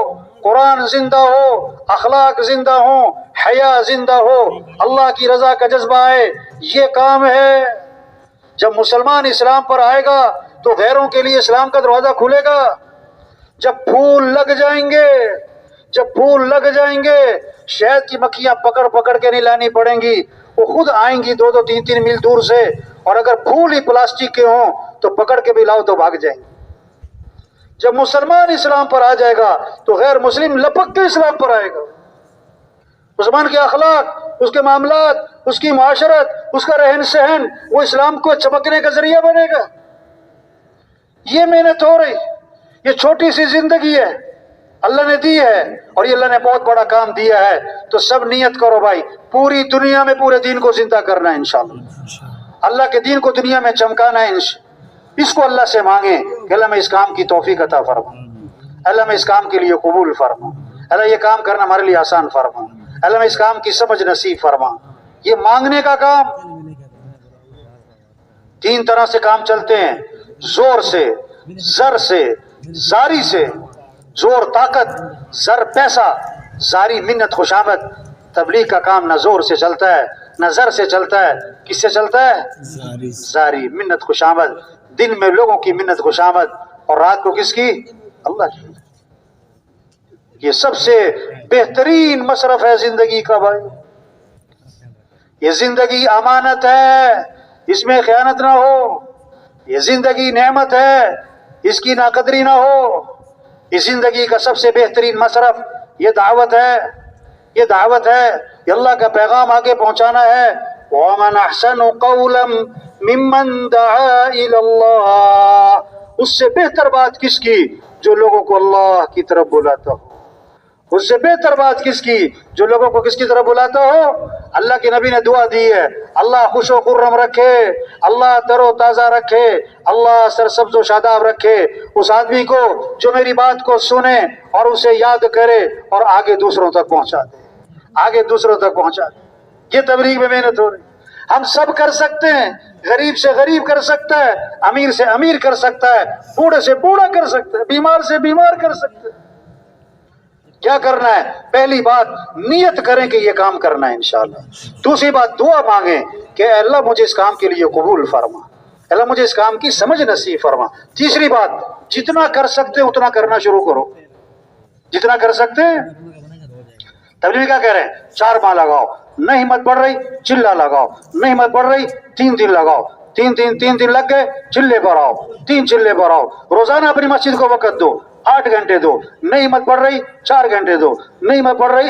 قرآن زندہ ہو، اخلاق زندہ ہو، حیا زندہ ہو، اللہ کی رضا کا جذبہ آئے، یہ کام ہے۔ جب مسلمان اسلام پر آئے گا تو غیروں کے لیے اسلام کا دروازہ کھلے گا۔ جب پھول لگ جائیں گے، جب پھول لگ جائیں گے، شہد کی مکھیاں پکڑ پکڑ کے نہیں لانی پڑیں گی، وہ خود آئیں گی 2-2 3-3 میل دور سے، اور اگر پھول ہی پلاسٹک کے ہوں تو پکڑ کے بھی لاؤ تو بھاگ جائیں گے۔ جب مسلمان اسلام پر آ جائے گا تو غیر مسلم لپک کے اسلام پر آئے گا۔ مسلمان کے اخلاق، اس کے معاملات، اس کی معاشرت، اس کا رہن سہن، وہ اسلام کو چمکنے کا ذریعہ بنے گا۔ یہ محنت ہو رہی، یہ چھوٹی سی زندگی ہے اللہ نے دی ہے، اور یہ اللہ نے بہت بڑا کام دیا ہے۔ تو سب نیت کرو بھائی، پوری دنیا میں پورے دین کو زندہ کرنا ہے انشاءاللہ، اللہ کے دین کو دنیا میں چمکانا ہے۔ اس کو اللہ سے مانگیں کہ اللہ میں اس کام کی توفیق عطا فرما، اللہ میں اس کام کے لیے قبول فرما، اللہ یہ کام کرنا ہمارے لیے آسان فرما، اللہ میں اس کام کی سمجھ نصیب فرما۔ یہ مانگنے کا کام 3 طرح سے کام چلتے ہیں، زور سے، زر سے، زاری سے۔ زور طاقت، زر پیسہ، زاری منت خوشامد۔ تبلیغ کا کام نہ زور سے چلتا ہے نہ زر سے چلتا ہے، کس سے چلتا ہے؟ زاری، منت خوشامد۔ دن میں لوگوں کی منت خوشامد اور رات کو کس کی؟ اللہ کی۔ یہ سب سے بہترین مصرف ہے زندگی کا بھائی۔ یہ زندگی امانت ہے، اس میں خیانت نہ ہو۔ یہ زندگی نعمت ہے، اس کی ناقدری نہ ہو۔ اس زندگی کا سب سے بہترین مصرف یہ دعوت ہے، یہ دعوت ہے، یہ اللہ کا پیغام آگے پہنچانا ہے۔ وَمَنْ أَحْسَنُ قَوْلًا مِّمَّنْ دَعَا إِلَى اللَّهِ، اس سے بہتر بات کس کی جو لوگوں کو اللہ کی طرف بلاتا ہو۔ اس سے بہتر بات کس کی جو لوگوں کو کس کی طرف بلاتا ہو؟ اللہ کے نبی نے دعا دی ہے، اللہ خوش و خرم رکھے، اللہ تر و تازہ رکھے، اللہ سرسبز و شاداب رکھے اس آدمی کو جو میری بات کو سنے اور اسے یاد کرے اور آگے دوسروں تک پہنچا دے، آگے دوسروں تک پہنچا دے۔ یہ تبلیغ میں محنت ہو رہی۔ ہم سب کر سکتے ہیں، غریب سے غریب کر سکتا ہے، امیر سے امیر کر سکتا ہے، بوڑھے سے بوڑھا کر سکتا ہے، بیمار سے بیمار کر سکتا ہے۔ کیا کرنا ہے؟ پہلی بات نیت کریں کہ یہ کام کرنا ہے انشاءاللہ۔ دوسری بات دعا مانگیں کہ اے اللہ مجھے اس کام کے لیے قبول فرما، اے اللہ مجھے اس کام کی سمجھ نصیب فرما۔ تیسری بات جتنا کر سکتے اتنا کرنا شروع کرو، جتنا کر سکتے۔ تبلیغ کیا کہہ رہے ہیں؟ 4 ماہ لگاؤ، نہیں ہمت بڑھ رہی چلہ لگاؤ، نہیں ہمت بڑھ رہی 3 دن لگاؤ، 3 دن لگ گئے چلے پر آؤ، 3 چلے پر آؤ، روزانہ اپنی مسجد کو وقت دو، 8 گھنٹے دو، نہیں ہمت بڑھ رہی 4 گھنٹے دو، نہیں ہمت بڑھ رہی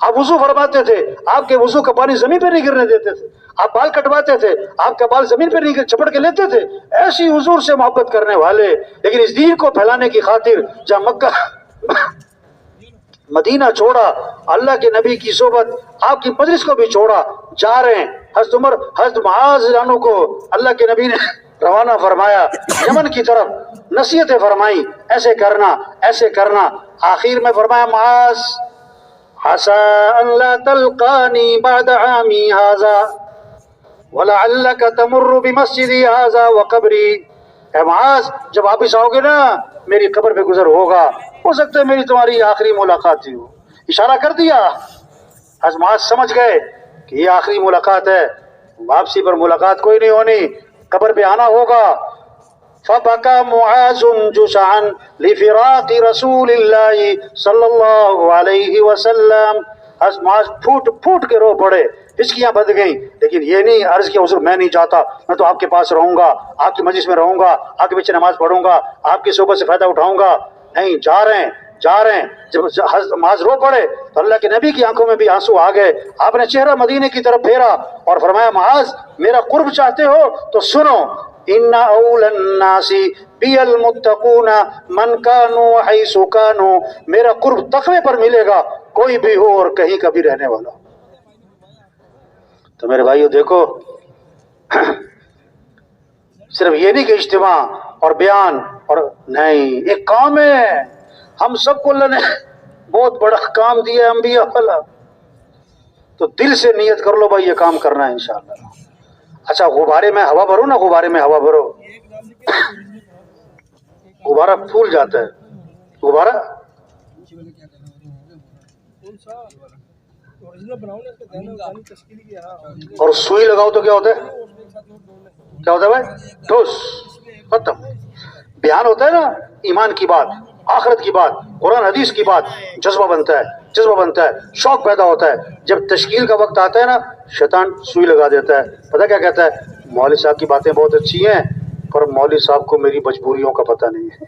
آپ وضو فرماتے تھے، آپ کے وضو کا پانی زمین پہ نہیں گرنے دیتے تھے، آپ بال کٹواتے تھے، آپ کا بال زمین پہ نہیں چپڑ کے لیتے تھے، ایسی حضور سے محبت کرنے والے، لیکن اس دین کو پھیلانے کی خاطر جہاں مکہ مدینہ چھوڑا، اللہ کے نبی کی صحبت، آپ کی مجلس کو بھی چھوڑا، جا رہے ہیں۔ حضرت معاذ عنہ کو اللہ کے نبی نے روانہ فرمایا یمن کی طرف، نصیحتیں فرمائی، ایسے کرنا ایسے کرنا، آخر میں فرمایا معاذ عَسَىٰ أَن لَا تَلْقَانِي بَعْدَ عَامِي هَٰذَا وَلَعَلَّكَ تَمُرُّ بِمَسْجِدِي هَٰذَا وَقَبْرِي، اے معاذ جب واپس آؤ گے نا میری قبر پہ گزر ہوگا، ہو سکتا ہے میری تمہاری آخری ملاقات ہی ہو۔ اشارہ کر دیا، حضرت معاذ سمجھ گئے کہ یہ آخری ملاقات ہے، واپسی پر ملاقات کوئی نہیں ہونی، قبر پہ آنا ہوگا۔ فَبَكَى مُعَاذٌ جُزْعًا لِفِرَاقِ رَسُولِ اللَّهِ صلی اللہ علیہ وسلم، حضرت معاذ پھوٹ پھوٹ کے رو پڑے، ہچکیاں بندھ گئیں، لیکن یہ نہیں عرض کیا حضور میں نہیں چاہتا، میں تو آپ کے پاس رہوں گا، آپ کی مجلس میں رہوں گا، آپ کے پیچھے نماز پڑھوں گا، آپ کی صحبت سے فائدہ اٹھاؤں گا۔ نہیں، جا رہے ہیں جا رہے ہیں۔ جب حضرت معاذ رو پڑے تو اللہ کے نبی کی آنکھوں میں بھی آنسو آ گئے، آپ نے چہرہ مدینے کی طرف پھیرا اور فرمایا معاذ میرا قرب چاہتے ہو تو سنو، ان اول الناس بی المتقون من کانوا حیث کانوا، میرا قرب تقوی پر ملے گا، کوئی بھی ہو اور کہیں کا بھی رہنے والا۔ تو میرے بھائیو دیکھو، صرف یہ نہیں کہ اجتماع اور بیان اور نہیں، ایک کام ہے، ہم سب کو اللہ نے بہت بڑا کام دیا ہے انبیاء والا، تو دل سے نیت کر لو بھائی یہ کام کرنا ہے انشاءاللہ۔ اچھا غبارے میں ہوا بھرو نا، غبارے میں ہوا بھرو، غبارہ پھول جاتا ہے، غبارہ اور سوئی لگاؤ تو کیا ہوتا ہے، کیا ہوتا ہے بھائی، ٹھوس، ختم۔ بیان ہوتا ہے نا، ایمان کی بات، آخرت کی بات، قرآن حدیث کی بات، جذبہ بنتا ہے، شوق پیدا ہوتا ہے۔ جب تشکیل کا وقت آتا ہے نا، شیطان سوئی لگا دیتا ہے، پتہ کیا کہتا ہے، مولوی صاحب کی باتیں بہت اچھی ہیں پر مولوی صاحب کو میری مجبوریوں کا پتہ نہیں ہے،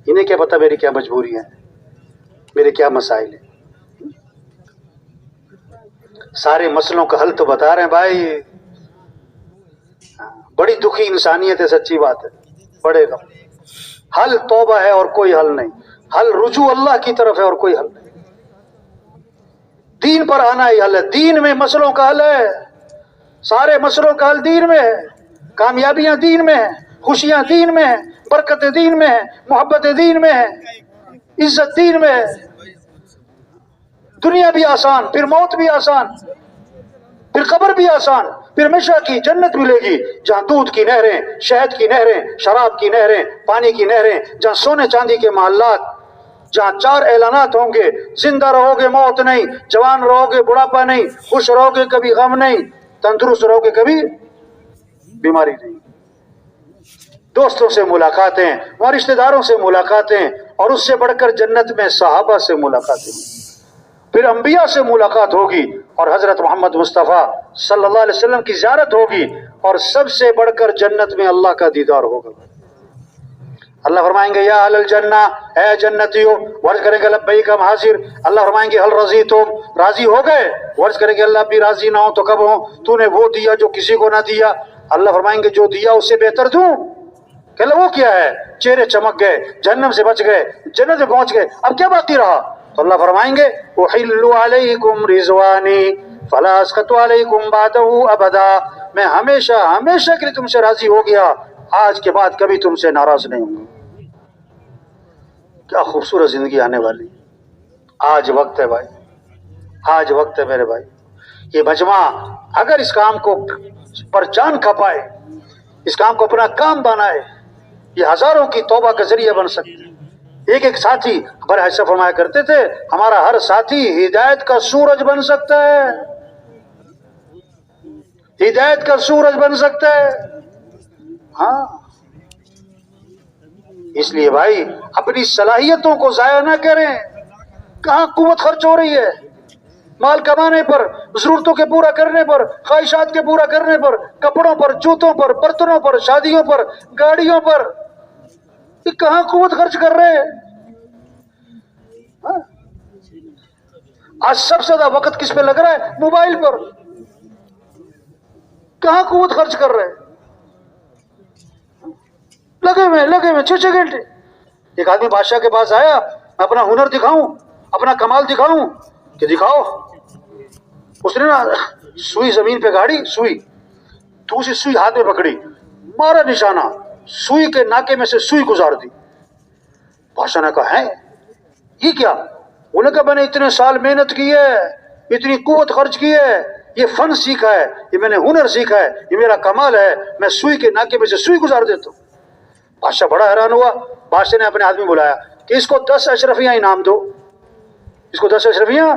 انہیں کیا پتہ میری کیا مجبوری ہے، میرے کیا مسائل ہیں۔ سارے مسئلوں کا حل تو بتا رہے ہیں بھائی، بڑی دکھی انسانیت ہے، سچی بات ہے، بڑے غم۔ حل توبہ ہے اور کوئی حل نہیں، حل رجوع اللہ کی طرف ہے اور کوئی حل نہیں، دین پر آنا ہی حل ہے، دین میں مسئلوں کا حل ہے، سارے مسئلوں کا حل دین میں ہے، کامیابیاں دین میں ہیں، خوشیاں دین میں ہیں، برکتیں دین میں ہیں، محبتیں دین میں ہیں، عزت دین میں ہے، دنیا بھی آسان، پھر موت بھی آسان، پھر قبر بھی آسان، پھر ہمیشہ کی جنت ملے گی جہاں دودھ کی نہریں، شہد کی نہریں، شراب کی نہریں، پانی کی نہریں، جہاں سونے چاندی کے محلات، جہاں 4 اعلانات ہوں گے، زندہ رہو گے موت نہیں، جوان رہو گے بڑھاپا نہیں، خوش رہو گے کبھی غم نہیں، تندرست رہو گے کبھی بیماری نہیں، دوستوں سے ملاقاتیں، اور رشتہ داروں سے ملاقاتیں، اور اس سے بڑھ کر جنت میں صحابہ سے ملاقاتیں، پھر انبیاء سے ملاقات ہوگی، اور حضرت محمد مصطفیٰ صلی اللہ علیہ وسلم کی زیارت ہوگی، اور سب سے بڑھ کر جنت میں اللہ کا دیدار ہوگا۔ اللہ فرمائیں گے یا اہل الجنہ، اے جنتیوں، ورز کریں گے لبیک ہم حاضر، اللہ فرمائیں گے حل رضیتم، راضی ہو گئے، ورز کریں گے اللہ بھی راضی نہ ہو تو کب ہوں، تو نے وہ دیا جو کسی کو نہ دیا، اللہ فرمائیں گے جو دیا اس سے بہتر دوں، کہ وہ کیا ہے، چہرے چمک گئے، جہنم سے بچ گئے، جنت میں پہنچ گئے، اب کیا باقی رہا، تو اللہ فرمائیں گے احل علیکم رضوانی فلا اسخط علیکم بعدہ ابدا، میں ہمیشہ ہمیشہ کے لیے تم سے راضی ہو گیا، آج کے بعد کبھی تم سے ناراض نہیں ہوں گا۔ کیا خوبصورت زندگی آنے والی، آج وقت ہے بھائی، آج وقت ہے میرے بھائی، یہ مجمع اگر اس کام کو پر جان کھپائے، اس کام کو اپنا کام بنائے، یہ ہزاروں کی توبہ کا ذریعہ بن سکتے ہیں۔ ایک ساتھی بڑے ایسا فرمایا کرتے تھے، ہمارا ہر ساتھی ہدایت کا سورج بن سکتا ہے، ہدایت کا سورج بن سکتا ہے، ہاں، اس لیے بھائی اپنی صلاحیتوں کو ضائع نہ کریں۔ کہاں قوت خرچ ہو رہی ہے، مال کمانے پر، ضرورتوں کے پورا کرنے پر، خواہشات کے پورا کرنے پر، کپڑوں پر، جوتوں پر، برتنوں پر، شادیوں پر، گاڑیوں پر، یہ کہاں قوت خرچ کر رہے ہیں؟ آج سب سے زیادہ وقت کس پہ لگ رہا ہے؟ موبائل پر. کہاں قوت خرچ کر رہے ہیں؟ لگے ہوئے 6 گھنٹے. ایک آدمی بادشاہ کے پاس آیا, اپنا ہنر دکھاؤں, اپنا کمال دکھاؤں, کہ دکھاؤ. اس نے نا سوئی زمین پہ گاڑی, سوئی, دوسری سوئی ہاتھ میں پکڑی, مارا نشانہ, سوئی کے ناکے میں سے سوئی گزار دی. بادشاہ نے کہا ہے یہ کیا؟ انہوں نے کہا میں نے اتنے سال محنت کی ہے, اتنی قوت خرچ کی ہے, یہ فن سیکھا ہے, یہ میں نے ہنر سیکھا ہے, یہ میرا کمال ہے, میں سوئی کے ناکے میں سے سوئی گزار دیتا ہوں. بادشاہ بڑا حیران ہوا. بادشاہ نے اپنے آدمی بلایا کہ اس کو 10 اشرفیاں انعام دو, اس کو 10 اشرفیاں,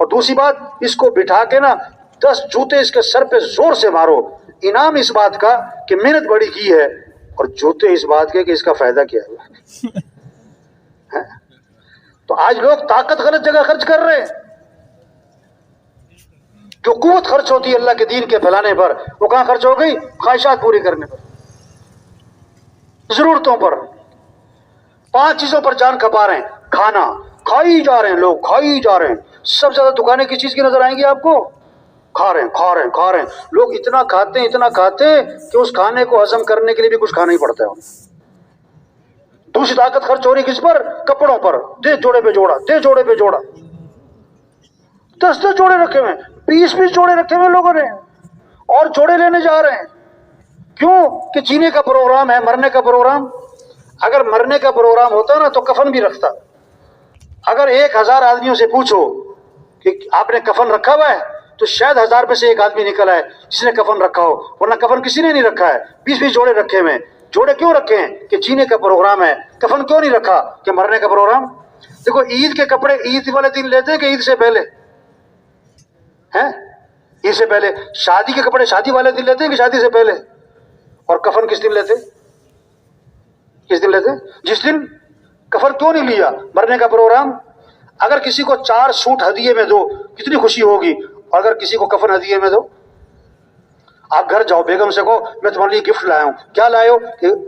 اور دوسری بات اس کو بٹھا کے نا 10 جوتے اس کے سر پہ زور سے مارو, انعام اس بات کا کہ محنت بڑی کی ہے, اور جوتے اس بات کے کہ اس کا فائدہ کیا ہے. تو آج لوگ طاقت غلط جگہ خرچ کر رہے ہیں. جو قوت خرچ ہوتی ہے اللہ کے دین کے پھیلانے پر, وہ کہاں خرچ ہو گئی؟ خواہشات پوری کرنے پر, ضرورتوں پر. 5 چیزوں پر جان کھپا رہے ہیں. کھانا کھائی جا رہے ہیں, لوگ کھائی جا رہے ہیں. سب سے زیادہ دکانیں کس چیز کی نظر آئیں گی آپ کو؟ کھا رہے ہیں. لوگ اتنا کھاتے ہیں کہ اس کھانے کو ہضم کرنے کے لیے بھی کچھ کھانا ہی پڑتا ہے. دوسری طاقت خرچ ہو رہی کس پر؟ کپڑوں پر. دے جوڑے پہ جوڑا, 10 جوڑے رکھے ہوئے, 20 جوڑے رکھے ہوئے لوگوں نے, اور جوڑے لینے جا رہے ہیں. کیوں؟ کہ جینے کا پروگرام ہے, مرنے کا پروگرام. اگر مرنے کا پروگرام ہوتا نا تو کفن بھی رکھتا. اگر 1000 آدمیوں سے پوچھو کہ آپ نے کفن رکھا ہوا ہے, تو شاید 1000 میں سے ایک آدمی نکل آئے جس نے کفن رکھا ہو, ورنہ کفن کسی نے نہیں رکھا ہے. 20 جوڑے رکھے ہوئے. جوڑے کیوں رکھے ہیں؟ کہ جینے کا پروگرام ہے. کفن کیوں نہیں رکھا؟ کہ مرنے کا پروگرام. دیکھو عید کے کپڑے عید والے دن لیتے ہیں کہ عید سے پہلے ہیں؟ عید سے پہلے. شادی کے کپڑے شادی والے دن لیتے ہیں کہ شادی سے پہلے؟ اور کفن کس دن لیتے؟ جس دن. کفن کیوں نہیں لیا؟ مرنے کا پروگرام. اگر کسی کو 4 سوٹ ہدیے میں دو کتنی خوشی ہوگی, اور اگر کسی کو کفن ہدیے میں دو. آپ گھر جاؤ, بیگم سے کہو میں تمہارے لیے گفٹ لایا ہوں. کیا لائے ہو؟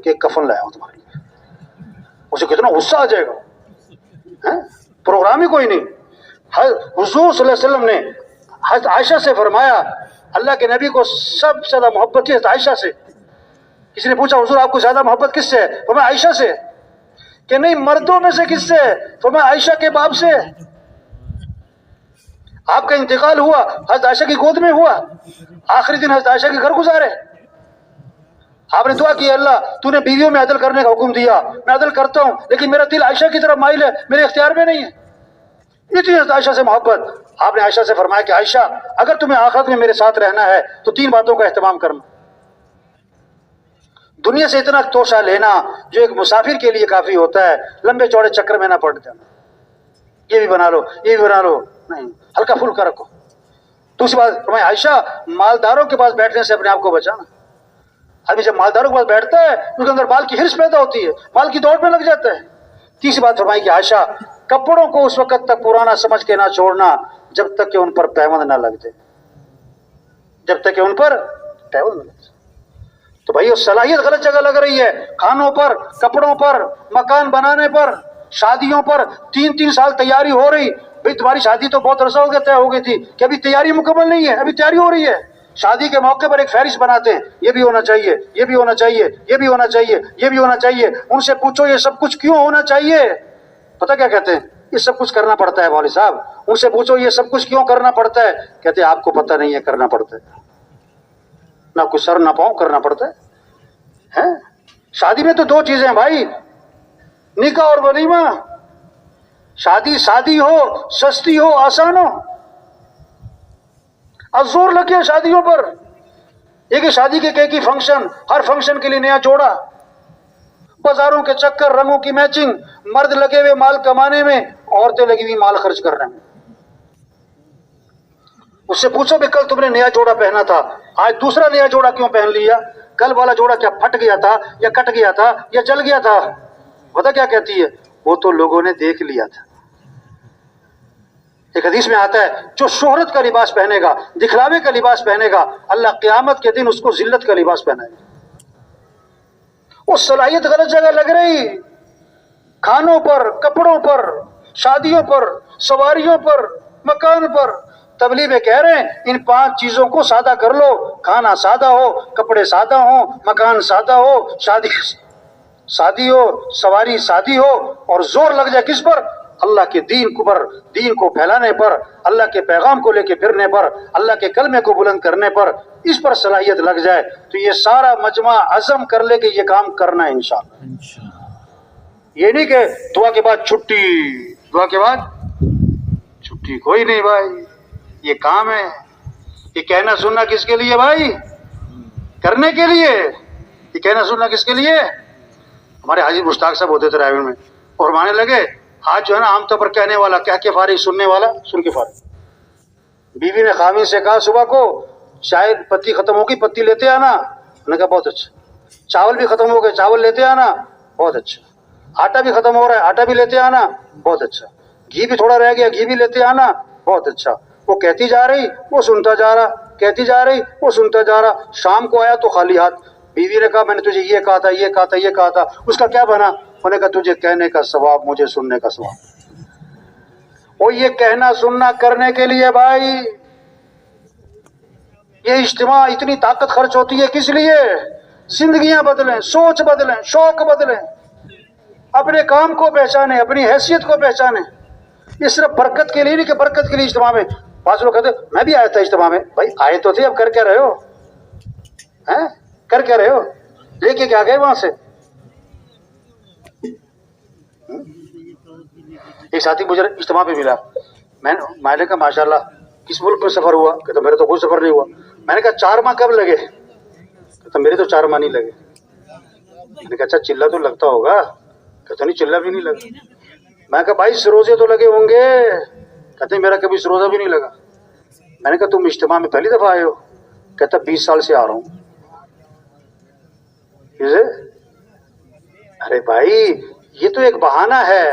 کہ کفن لایا ہوں تمہارے لیے. اسے کتنا غصہ آ جائے گا. پروگرام ہی کوئی نہیں. حضور صلی اللہ علیہ وسلم نے حضرت عائشہ سے فرمایا, اللہ کے نبی کو سب سے زیادہ محبت تھی حضرت عائشہ سے. کسی نے پوچھا حضور آپ کو زیادہ محبت کس سے ہے؟ فرمایا عائشہ سے. کہ نہیں, مردوں میں سے کس سے ہے؟ فرمایا عائشہ کے باپ سے. آپ کا انتقال ہوا, حضرت عائشہ کی گود میں ہوا, آخری دن حضرت عائشہ کے گھر گزارے. آپ نے دعا کی, اللہ تو نے بیویوں میں عدل کرنے کا حکم دیا, میں عدل کرتا ہوں, لیکن میرا دل عائشہ کی طرف مائل ہے, میرے اختیار میں نہیں ہے. یہ تھی حضرت عائشہ سے محبت. آپ نے عائشہ سے فرمایا کہ عائشہ اگر تمہیں آخرت میں میرے ساتھ رہنا ہے تو 3 باتوں کا اہتمام کرنا. دنیا سے اتنا توشہ لینا جو ایک مسافر کے لیے کافی ہوتا ہے, لمبے چوڑے چکر میں نہ پڑ جانا. یہ بھی بنا لو, یہ بھی بنا لو, نہیں, ہلکا پھلکا رکھو. دوسری بات فرمایا عائشہ مالداروں کے پاس بیٹھنے سے اپنے آپ کو بچانا. ابھی جب مالداروں کے پاس بیٹھتا ہے اس کے اندر مال کی ہرس پیدا ہوتی ہے, مال کی دوڑ میں لگ جاتا ہے. تیسری بات فرمائی کہ عائشہ کپڑوں کو اس وقت تک پرانا سمجھ کے نہ چھوڑنا جب تک کہ ان پر پیوند نہ لگ جائے. تو بھائی وہ صلاحیت غلط جگہ لگ رہی ہے. کھانوں پر, کپڑوں پر, مکان بنانے پر, شادیوں پر 3 سال تیاری ہو رہی. بھائی تمہاری شادی تو بہت عرصہ ہو گیا طے ہو گئی تھی, کہ ابھی تیاری مکمل نہیں ہے, ابھی تیاری ہو رہی ہے. شادی کے موقع پر ایک فہرست بناتے ہیں, یہ بھی ہونا چاہیے, یہ بھی ہونا چاہیے, یہ بھی ہونا چاہیے, یہ بھی ہونا چاہیے. ان سے پوچھو یہ سب کچھ کیوں ہونا چاہیے؟ پتہ کیا کہتے ہیں؟ یہ سب کچھ کرنا پڑتا ہے مولوی صاحب. ان سے پوچھو یہ سب کچھ کیوں کرنا پڑتا ہے؟ کہتے ہیں آپ کو پتہ نہیں ہے, کرنا پڑتا ہے. نہ کوئی سر نہ پاؤں, کرنا پڑتا ہے. شادی میں تو 2 چیزیں ہیں بھائی, نکاح اور ولیمہ. شادی ہو, سستی ہو, آسان ہو. اب زور لگ گیا شادیوں پر. ایک شادی کے کئی فنکشن, ہر فنکشن کے لیے نیا جوڑا, بازاروں کے چکر, رنگوں کی میچنگ, مرد لگے ہوئے مال کمانے میں, عورتیں لگی ہوئی مال خرچ کر رہے ہیں. اس سے پوچھو کہ کل تم نے نیا جوڑا پہنا تھا, آج دوسرا نیا جوڑا کیوں پہن لیا؟ کل والا جوڑا کیا پھٹ گیا تھا, یا کٹ گیا تھا, یا جل گیا تھا؟ پتہ کیا کہتی ہے, وہ تو لوگوں نے دیکھ لیا تھا. ایک حدیث میں آتا ہے جو شہرت کا لباس پہنے گا, دکھلاوے کا لباس پہنے گا, اللہ قیامت کے دن اس کو ذلت کا لباس پہنائے گا. وہ صلاحیت غلط جگہ لگ رہی. کھانوں پر, کپڑوں پر, شادیوں پر, سواریوں پر, مکان پر. تبلیغ میں کہہ رہے ہیں ان 5 چیزوں کو سادہ کر لو. کھانا سادہ ہو, کپڑے سادہ ہو, مکان سادہ ہو, شادی سادی ہو, سواری سادی ہو, اور زور لگ جائے کس پر؟ اللہ کے دین کو پھیلانے پر, اللہ کے پیغام کو لے کے پھرنے پر, اللہ کے کلمے کو بلند کرنے پر. اس پر صلاحیت لگ جائے تو یہ سارا مجمع عزم کر لے کہ یہ کام کرنا ہے انشاءاللہ. یہ نہیں کہ دعا کے بعد چھٹی, دعا کے بعد چھٹی, کوئی نہیں بھائی. یہ کام ہے. یہ کہنا سننا کس کے لیے بھائی؟ کرنے کے لیے. یہ کہنا سننا کس کے لیے؟ ہمارے حاجی مشتاق صاحب ہوتے تھے رائے میں, اور مانے لگے آج جو ہے نا عام طور پر کہنے والا کہہ کے فارغ, سننے والا سن کے فارغ. بیوی نے خامی سے کہا صبح کو چائے پتی ختم ہوگی, پتی لیتے آنا. میں نے کہا بہت اچھا. چاول بھی ختم ہو گئے, چاول لیتے آنا. بہت اچھا. آٹا بھی ختم ہو رہا ہے, آٹا بھی لیتے آنا. بہت اچھا. گھی بھی تھوڑا رہ گیا, گھی بھی لیتے آنا. بہت اچھا. وہ کہتی جا رہی, وہ سنتا جا رہا, کہتی جا رہی, وہ سنتا جا رہا. شام کو آیا تو خالی ہاتھ. بیوی نے کہا میں نے تجھے یہ کہا تھا, یہ کہا تھا, یہ کہا تھا. اس کا کیا بنا؟ انہوں نے کہا تجھے کہنے کا ثواب, مجھے سننے کا ثواب. وہ یہ کہنا سننا کرنے کے لیے بھائی. یہ اجتماع اتنی طاقت خرچ ہوتی ہے کس لیے؟ زندگیاں بدلیں, سوچ بدلیں, شوق بدلیں, اپنے کام کو پہچانیں, اپنی حیثیت کو پہچانیں. یہ صرف برکت کے لیے نہیں کہ برکت کے لیے اجتماع میں. بعض لوگ کہتے ہیں میں بھی آیا تھا اجتماع میں. بھائی آئے تو تھے, اب کر کیا رہے ہو؟ کر کیا رہے ہو؟ لے کے کیا گئے وہاں سے؟ ایک ساتھی مجھے اجتماع پہ ملا, میں نے کہا ماشاء اللہ کس ملک میں سفر ہوا؟ کہتا میرے تو کوئی سفر نہیں ہوا. میں نے کہا 4 ماہ کب لگے؟ کہتا میرے تو 4 ماہ نہیں لگے. میں نے کہا اچھا چلہ تو لگتا ہوگا؟ کہتا نہیں چلہ بھی نہیں لگا. میں نے کہا بھائی سروزے تو لگے ہوں گے؟ کہتے میرا کبھی سروزہ بھی نہیں لگا. میں نے کہا تم اجتماع میں پہلی دفعہ آئے ہو؟ کہتا 20 سال سے آ رہا ہوں. ارے بھائی یہ تو ایک بہانہ ہے.